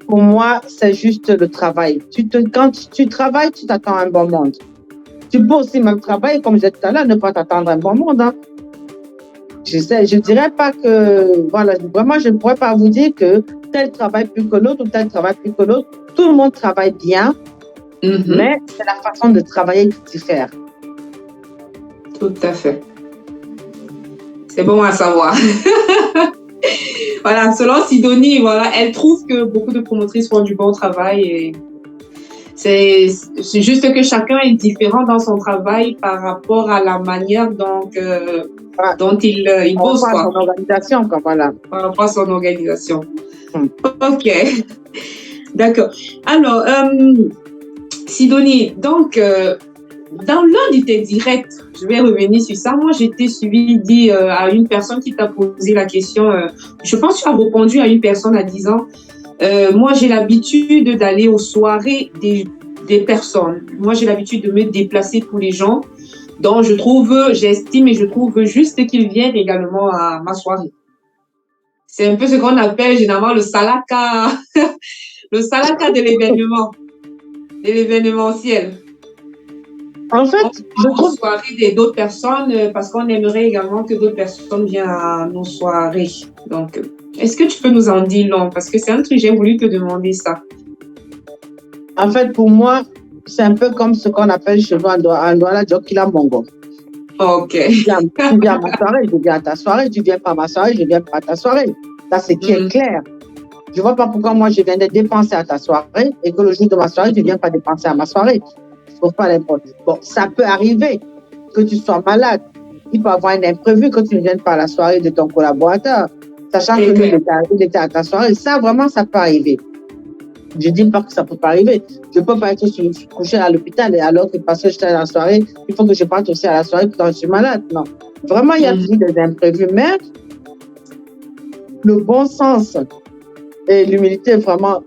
Pour moi, c'est juste le travail. Quand tu travailles, tu t'attends à un bon monde. Tu peux aussi même travailler, comme je disais tout à l'heure, ne pas t'attendre à un bon monde. Hein. Je dirais pas que, voilà, vraiment, je ne pourrais pas vous dire que tel travaille plus que l'autre ou tel travaille plus que l'autre. Tout le monde travaille bien, mais c'est la façon de travailler qui diffère. Tout à fait. C'est bon à savoir. Voilà, selon Sidonie, voilà, elle trouve que beaucoup de promotrices font du bon travail et c'est juste que chacun est différent dans son travail par rapport à la manière dont il bosse, Par quoi. rapport à son organisation, quoi, voilà. Par rapport à son organisation. Ok, d'accord. Alors, Sidonie, donc, dans l'un de tes directs, je vais revenir sur ça. Moi, j'étais suivie à une personne qui t'a posé la question. Je pense que tu as répondu à une personne à 10 ans. Moi, j'ai l'habitude d'aller aux soirées des personnes. Moi, j'ai l'habitude de me déplacer pour les gens. Donc, j'estime et je trouve juste qu'ils viennent également à ma soirée. C'est un peu ce qu'on appelle généralement le salaka, le salaka de l'événementiel. En fait, je trouve soirée d'autres personnes parce qu'on aimerait également que d'autres personnes viennent à nos soirées. Donc, est-ce que tu peux nous en dire long? Parce que c'est un truc, j'ai voulu te demander ça. En fait, pour moi, c'est un peu comme ce qu'on appelle chez nous en Douala Jokila Mongo. Ok. Tu viens à ma soirée, je viens à ta soirée, tu viens pas à ma soirée, je viens pas à ta soirée. Ça, c'est qui est clair. Je vois pas pourquoi moi, je viens de dépenser à ta soirée et que le jour de ma soirée, tu viens pas dépenser à ma soirée. Je trouve pas l'important. Bon, ça peut arriver que tu sois malade. Il peut y avoir un imprévu que tu ne viennes pas à la soirée de ton collaborateur, sachant que lui, il était à ta soirée. Ça, vraiment, ça peut arriver. Je dis pas que ça peut pas arriver. Je peux pas être couché à l'hôpital et alors que parce que j'étais à la soirée, il faut que je parte aussi à la soirée quand je suis malade. Non. Vraiment, il y a toujours des imprévus. Mais le bon sens et l'humilité, vraiment,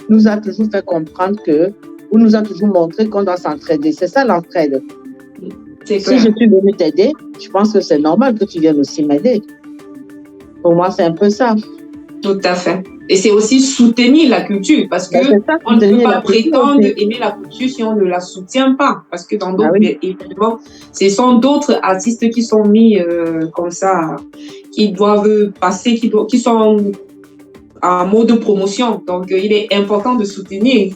nous a toujours fait comprendre ou nous a toujours montré qu'on doit s'entraider. C'est ça l'entraide. Si je suis venue t'aider, je pense que c'est normal que tu viennes aussi m'aider. Pour moi, c'est un peu ça. Tout à fait. Et c'est aussi soutenir la culture parce que on ne peut pas prétendre aimer la culture si on ne la soutient pas. Parce que dans d'autres événements, ce sont d'autres artistes qui sont mis comme ça, qui doivent passer, qui sont en mode promotion. Donc, il est important de soutenir.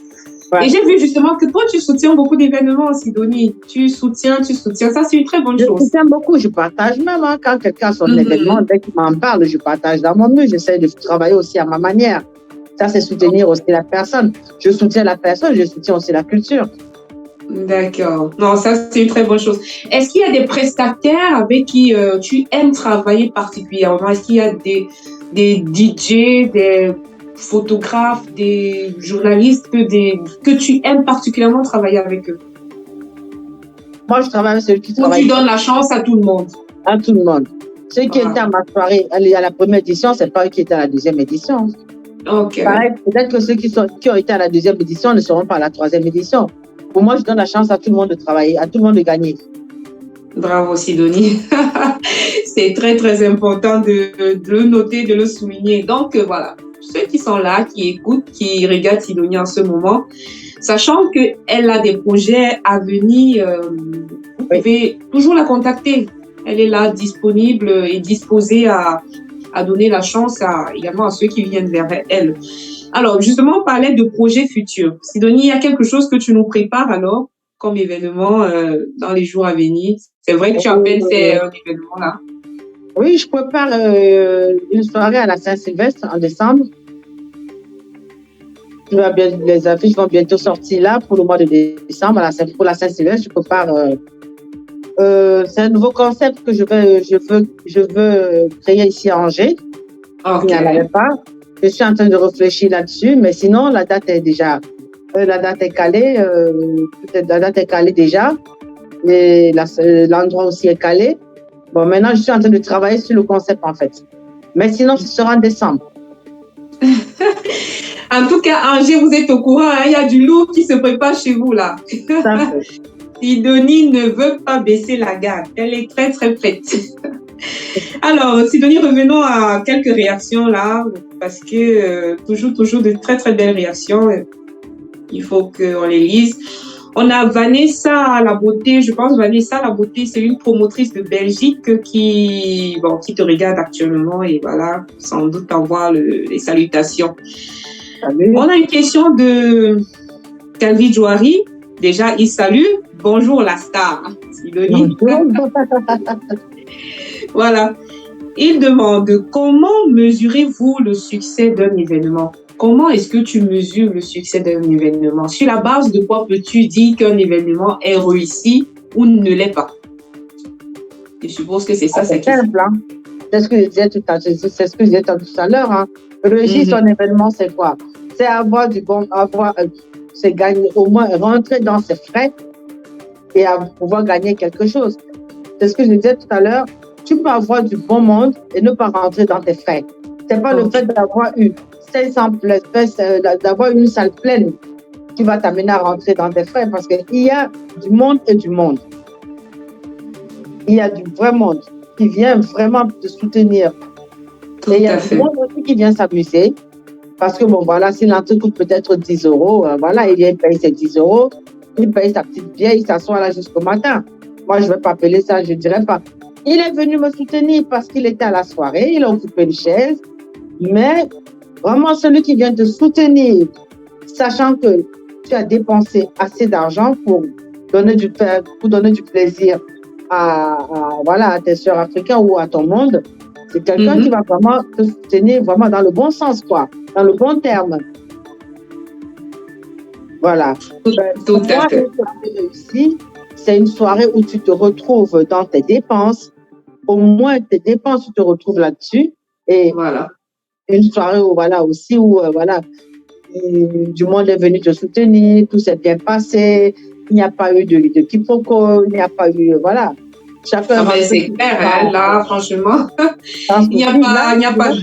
Ouais. Et j'ai vu justement que toi, tu soutiens beaucoup d'événements, Sidonie. Tu soutiens. Ça, c'est une très bonne chose. Je soutiens beaucoup. Je partage même. Hein, quand quelqu'un a son événement, dès qu'il m'en parle, je partage dans mon mieux. J'essaie de travailler aussi à ma manière. Ça, c'est soutenir aussi la personne. Je soutiens la personne, je soutiens aussi la culture. D'accord. Non, ça, c'est une très bonne chose. Est-ce qu'il y a des prestataires avec qui tu aimes travailler particulièrement? Est-ce qu'il y a des DJ, des photographes, des journalistes que tu aimes particulièrement travailler avec eux? Moi, je travaille avec celui qui travaille. Ou tu donnes la chance à tout le monde? À tout le monde. Ceux qui étaient à ma soirée, à la première édition, c'est pas eux qui étaient à la deuxième édition. Ok. Pareil, peut-être que ceux qui ont été à la deuxième édition ne seront pas à la troisième édition. Pour moi, je donne la chance à tout le monde de travailler, à tout le monde de gagner. Bravo, Sidonie. C'est très, très important de le noter, de le souligner. Donc, voilà. Ceux qui sont là, qui écoutent, qui regardent Sidonie en ce moment, sachant qu'elle a des projets à venir, vous pouvez toujours la contacter. Elle est là, disponible et disposée à donner la chance également à ceux qui viennent vers elle. Alors, justement, on parlait de projets futurs. Sidonie, il y a quelque chose que tu nous prépares alors comme événement dans les jours à venir? C'est vrai que tu as à peine fait un événement là. Oui, je prépare une soirée à la Saint-Sylvestre en décembre. Les affiches vont bientôt sortir là pour le mois de décembre. Pour la Saint-Sylvestre, je prépare. C'est un nouveau concept que je veux créer ici à Angers. Il n'y en avait pas. Je suis en train de réfléchir là-dessus, mais sinon, la date est calée. La date est calée déjà. Et l'endroit aussi est calé. Bon, maintenant, je suis en train de travailler sur le concept, en fait. Mais sinon, ce sera en décembre. En tout cas, Angers, vous êtes au courant. Il y a du lourd qui se prépare chez vous, là. Sidonie ne veut pas baisser la garde. Elle est très, très prête. Alors, Sidonie, revenons à quelques réactions, là, parce que toujours de très, très belles réactions. Il faut qu'on les lise. On a Vanessa La Beauté, je pense Vanessa La Beauté, c'est une promotrice de Belgique qui te regarde actuellement et voilà, sans doute envoie les salutations. Salut. On a une question de Calvi Jouari. Déjà, il salue. Bonjour la star, Sidonie. Bonjour. Voilà. Il demande comment mesurez-vous le succès d'un événement? Comment est-ce que tu mesures le succès d'un événement? Sur la base de quoi peux-tu dire qu'un événement est réussi ou ne l'est pas? Je suppose que c'est ça, C'est simple, hein. C'est ce que je disais tout à l'heure. Hein. Réussir son événement, c'est quoi? C'est avoir du bon, c'est gagner, au moins rentrer dans ses frais et pouvoir gagner quelque chose. C'est ce que je disais tout à l'heure. Tu peux avoir du bon monde et ne pas rentrer dans tes frais. C'est pas le fait d'avoir eu 500 places, d'avoir une salle pleine qui va t'amener à rentrer dans tes frais parce qu'il y a du monde et du monde. Il y a du vrai monde qui vient vraiment te soutenir. Et il y a du monde aussi qui vient s'amuser. Parce que, bon, voilà, si l'entrée coûte peut-être 10 €, voilà, il vient payer ses 10 €, il paye sa petite bière, il s'assoit là jusqu'au matin. Moi, je ne vais pas appeler ça, je ne dirais pas. Il est venu me soutenir parce qu'il était à la soirée, il a occupé une chaise. Mais vraiment, celui qui vient te soutenir, sachant que tu as dépensé assez d'argent pour donner du plaisir à tes sœurs africaines ou à ton monde, c'est quelqu'un qui va vraiment te soutenir vraiment dans le bon sens, quoi, dans le bon terme. Voilà. Tout à fait. Réussi, c'est une soirée où tu te retrouves dans tes dépenses. Au moins, tes dépenses, tu te retrouves là-dessus. Et voilà. Une soirée où, voilà, aussi, où, voilà, du monde est venu te soutenir, tout s'est bien passé, il n'y a pas eu de quiproquo, il n'y a pas eu, voilà. Chacun c'est clair, hein, là, franchement, il n'y a pas de...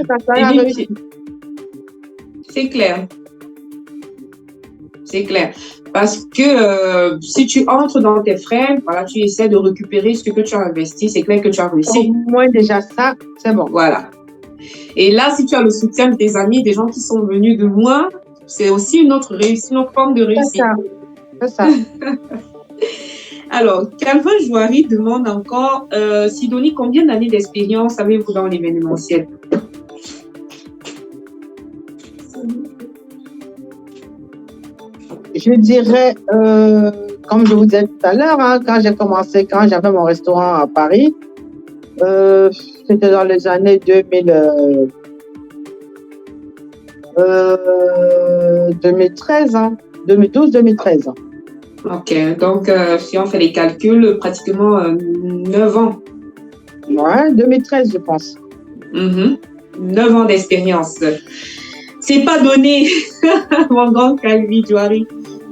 C'est clair. C'est clair. Parce que si tu entres dans tes frais, voilà, tu essaies de récupérer ce que tu as investi, c'est clair que tu as réussi. Au moins déjà ça, c'est bon. Voilà. Et là, si tu as le soutien de tes amis, des gens qui sont venus de loin, c'est aussi une autre réussite, une autre forme de réussite. C'est ça. Alors, Calvin Jouari demande encore, Sidonie, combien d'années d'expérience avez-vous dans l'événementiel? Je dirais, comme je vous disais tout à l'heure, hein, quand j'avais mon restaurant à Paris, c'était dans les années 2013, hein, 2012-2013. Ok, donc si on fait les calculs, pratiquement 9 ans. Ouais, 2013, je pense. 9 ans d'expérience. C'est pas donné, mon grand Calvin Jouari.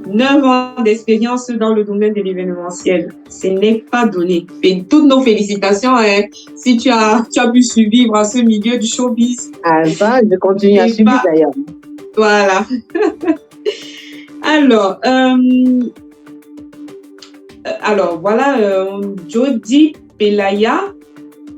9 ans d'expérience dans le domaine de l'événementiel. Ce n'est pas donné. Et toutes nos félicitations, hein, si tu as pu survivre à ce milieu du showbiz. Ah, ça, je continue à suivre d'ailleurs. Voilà. Alors, voilà, Jody Pelaya.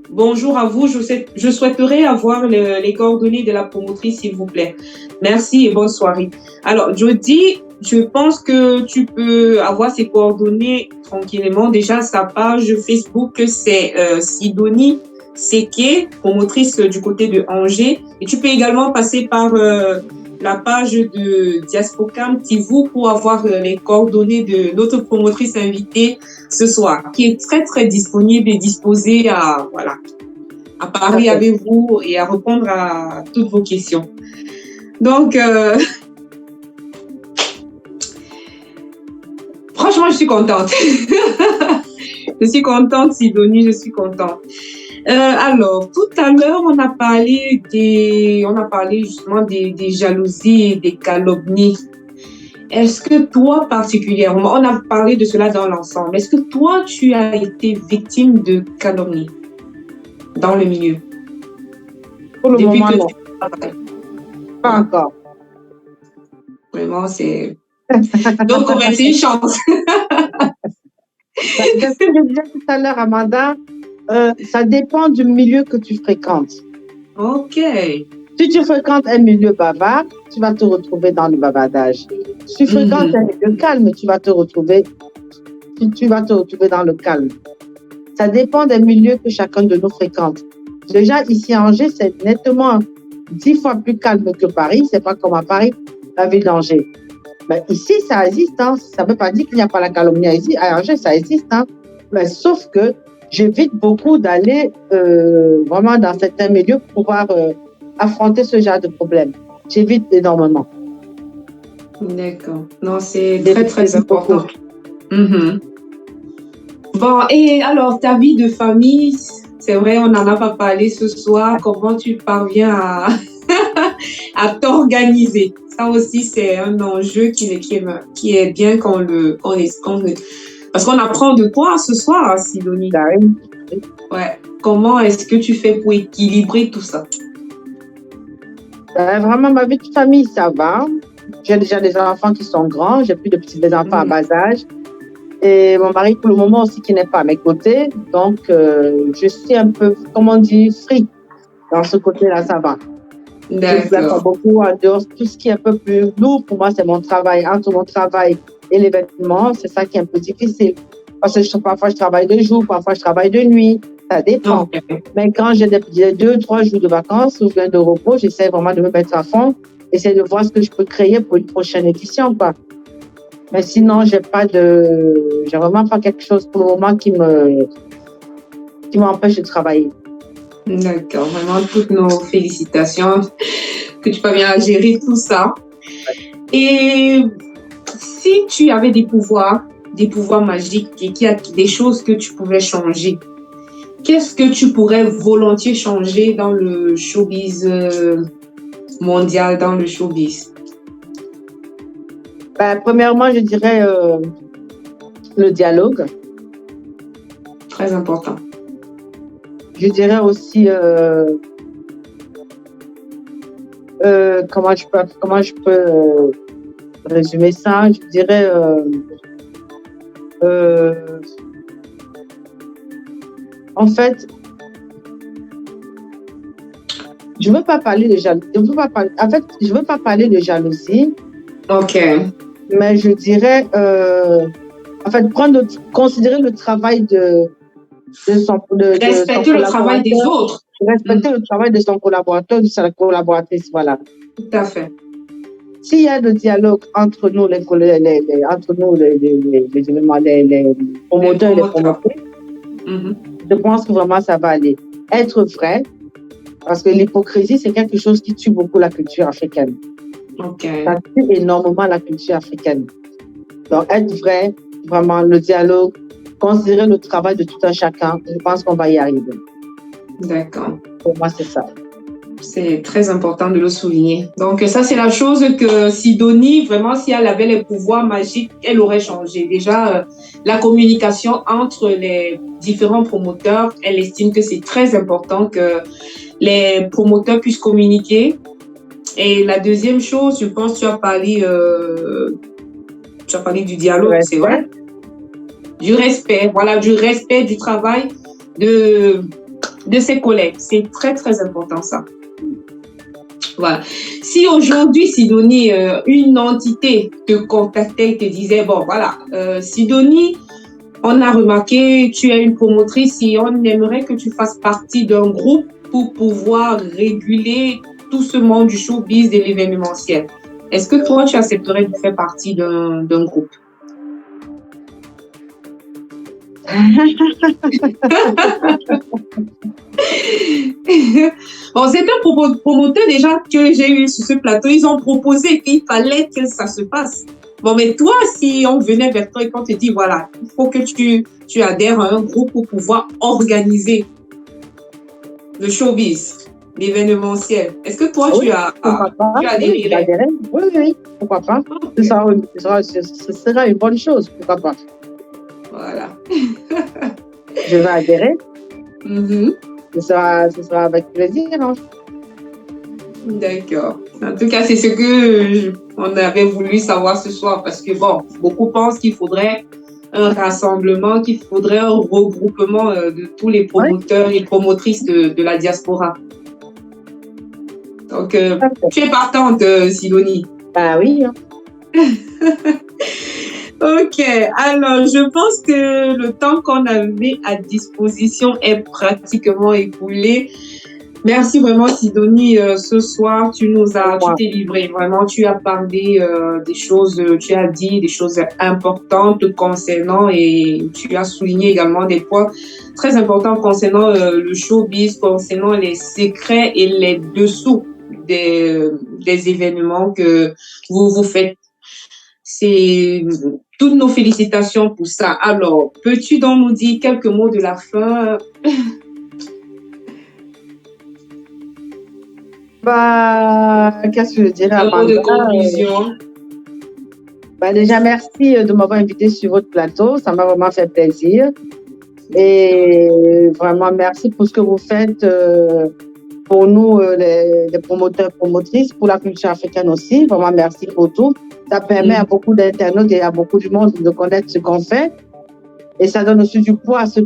Bonjour à vous. Je souhaiterais avoir les coordonnées de la promotrice, s'il vous plaît. Merci et bonne soirée. Alors, Jody, je pense que tu peux avoir ses coordonnées tranquillement. Déjà, sa page Facebook, c'est Sidonie Seke, promotrice du côté de Angers. Et tu peux également passer par la page de Diaspocam TV pour avoir les coordonnées de notre promotrice invitée ce soir, qui est très, très disponible et disposée à parler avec vous et à répondre à toutes vos questions. Donc, franchement, je suis contente. Je suis contente, Sidonie, je suis contente. Alors, tout à l'heure, on a parlé justement des jalousies et des calomnies. Est-ce que toi, particulièrement, on a parlé de cela dans l'ensemble, est-ce que toi, tu as été victime de calomnies dans le milieu? Pour le moment, non. Pas encore. Vraiment, c'est... Donc, on va essayer une chance. Ce que je disais tout à l'heure, Amanda, ça dépend du milieu que tu fréquentes. Ok. Si tu fréquentes un milieu bavard, tu vas te retrouver dans le bavardage. Si tu fréquentes un milieu calme, tu vas te retrouver dans le calme. Ça dépend des milieux que chacun de nous fréquente. Déjà, ici à Angers, c'est nettement 10 fois plus calme que Paris. C'est pas comme à Paris, la ville d'Angers. Mais ici, ça existe. Hein. Ça ne veut pas dire qu'il n'y a pas la calomnie ici. À Angers, ça existe. Hein. Mais sauf que j'évite beaucoup d'aller vraiment dans certains milieux pour pouvoir affronter ce genre de problème. J'évite énormément. D'accord. Non, c'est très, très important. Bon, et alors, ta vie de famille, c'est vrai, on n'en a pas parlé ce soir. Comment tu parviens à t'organiser? Ça aussi, c'est un enjeu qui est bien parce qu'on apprend de toi ce soir, Sidonie. Ouais. Comment est-ce que tu fais pour équilibrer tout ça? Vraiment, ma vie de famille, ça va. J'ai déjà des enfants qui sont grands, j'ai plus de petits-enfants à bas âge. Et mon mari, pour le moment aussi, qui n'est pas à mes côtés. Donc, je suis un peu, comment on dit, free. Dans ce côté-là, ça va. D'accord. Beaucoup en dehors. Tout ce qui est un peu plus lourd, pour moi, c'est mon travail. Entre mon travail et l'événement, c'est ça qui est un peu difficile. Parce que parfois, je travaille de jour, parfois, je travaille de nuit. Ça dépend. Okay. Mais quand j'ai 2-3 jours de vacances ou de repos, j'essaie vraiment de me mettre à fond. J'essaie de voir ce que je peux créer pour une prochaine édition, quoi. Mais sinon, j'ai vraiment pas quelque chose pour le moment qui m'empêche de travailler. D'accord, vraiment toutes nos félicitations que tu parviens à gérer tout ça. Et si tu avais des pouvoirs magiques et qu'il y a des choses que tu pouvais changer, qu'est-ce que tu pourrais volontiers changer dans le showbiz mondial, dans le showbiz? Premièrement, je dirais le dialogue. Très important. Je dirais aussi comment je peux résumer ça. Je dirais en fait, je veux pas parler de jalousie. Je veux pas parler de jalousie. Ok. Mais je dirais, en fait, considérer le travail respecter le travail des autres. Respecter le travail de son collaborateur, de sa collaboratrice, voilà. Tout à fait. S'il y a le dialogue entre nous, les promoteurs et les promotrices, je pense que vraiment ça va aller. Être vrai, parce que l'hypocrisie, c'est quelque chose qui tue beaucoup la culture africaine. Okay. Ça tue énormément la culture africaine. Donc, être vrai, vraiment, le dialogue, considérer le travail de tout un chacun, je pense qu'on va y arriver. D'accord. Pour moi, c'est ça. C'est très important de le souligner. Donc, ça, c'est la chose que Sidonie, vraiment, si elle avait les pouvoirs magiques, elle aurait changé. Déjà, la communication entre les différents promoteurs, elle estime que c'est très important que les promoteurs puissent communiquer. Et la deuxième chose, je pense, tu as parlé du dialogue, c'est vrai? Du respect, voilà, du respect du travail de ses collègues. C'est très, très important, ça. Voilà. Si aujourd'hui, Sidonie, une entité te contactait et te disait, bon, voilà, Sidonie, on a remarqué, tu es une promotrice et on aimerait que tu fasses partie d'un groupe pour pouvoir réguler tout ce monde du showbiz, de l'événementiel. Est-ce que toi, tu accepterais de faire partie d'un groupe? Bon, c'est un promoteur déjà que j'ai eu sur ce plateau. Ils ont proposé qu'il fallait que ça se passe. Bon, mais toi, si on venait vers toi et qu'on te dit, voilà, il faut que tu adhères à un groupe pour pouvoir organiser le showbiz, l'événementiel. Est-ce que toi, oui, tu adhérerais? Oui, pourquoi pas. Ce sera une bonne chose, pourquoi pas. Voilà. Je vais adhérer. Ce sera avec plaisir. Hein. D'accord. En tout cas, c'est ce que on avait voulu savoir ce soir parce que, bon, beaucoup pensent qu'il faudrait un rassemblement, qu'il faudrait un regroupement de tous les promoteurs et promotrices de la diaspora. Donc, tu es partante, Sidonie. Ah oui. Hein. Ok, alors je pense que le temps qu'on avait à disposition est pratiquement écoulé. Merci vraiment, Sidonie. Ce soir, tu t'es livré. Vraiment, tu as parlé des choses, tu as dit des choses importantes concernant et tu as souligné également des points très importants concernant le showbiz, concernant les secrets et les dessous des événements que vous faites. C'est toutes nos félicitations pour ça. Alors, peux-tu donc nous dire quelques mots de la fin? Qu'est-ce que je dirais à de conclusion. Déjà, merci de m'avoir invité sur votre plateau. Ça m'a vraiment fait plaisir. Et vraiment, merci pour ce que vous faites pour nous, les promoteurs, promotrices, pour la culture africaine aussi. Vraiment, merci pour tout. Ça permet à beaucoup d'internautes et à beaucoup du monde de connaître ce qu'on fait. Et ça donne aussi du poids à ce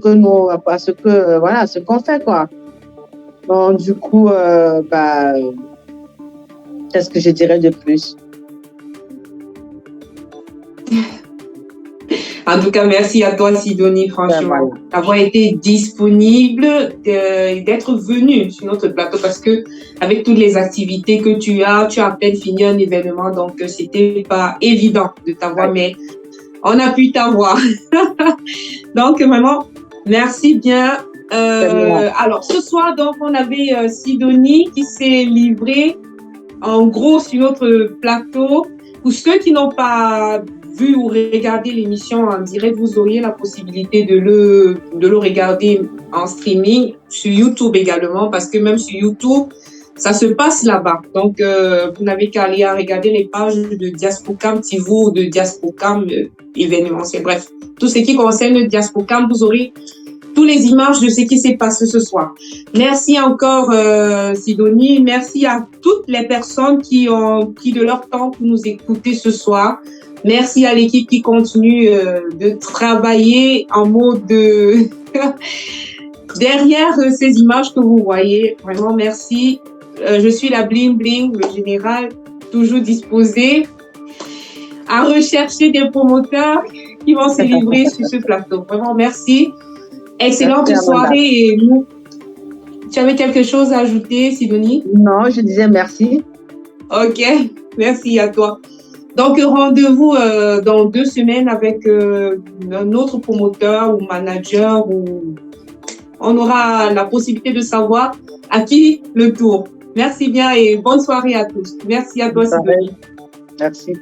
qu'on fait, quoi. Donc, du coup, qu'est-ce que je dirais de plus? En tout cas, merci à toi, Sidonie, franchement, d'avoir été disponible, d'être venue sur notre plateau parce que avec toutes les activités que tu as à peine fini un événement, donc c'était pas évident de t'avoir, mais on a pu t'avoir. Donc, vraiment, merci bien. Alors, ce soir, donc, on avait Sidonie qui s'est livrée en gros sur notre plateau. Pour ceux qui n'ont pas vu ou regardé l'émission en direct, vous auriez la possibilité de le regarder en streaming sur YouTube également, parce que même sur YouTube, ça se passe là-bas. Donc, vous n'avez qu'à aller à regarder les pages de Diaspocam TV ou de Diaspocam événementiel. Bref, tout ce qui concerne Diaspocam, vous aurez toutes les images de ce qui s'est passé ce soir. Merci encore, Sidonie. Merci à toutes les personnes qui ont pris de leur temps pour nous écouter ce soir. Merci à l'équipe qui continue de travailler en mode derrière ces images que vous voyez. Vraiment, merci. Je suis la Bling Bling, le général, toujours disposé à rechercher des promoteurs qui vont se livrer sur ce plateau. Vraiment, merci. Excellente soirée. Et nous, tu avais quelque chose à ajouter, Sidonie? Non, je disais merci. Ok, merci à toi. Donc, rendez-vous dans 2 semaines avec un autre promoteur ou manager où on aura la possibilité de savoir à qui le tour. Merci bien et bonne soirée à tous. Merci à toi, Sidonie. Merci.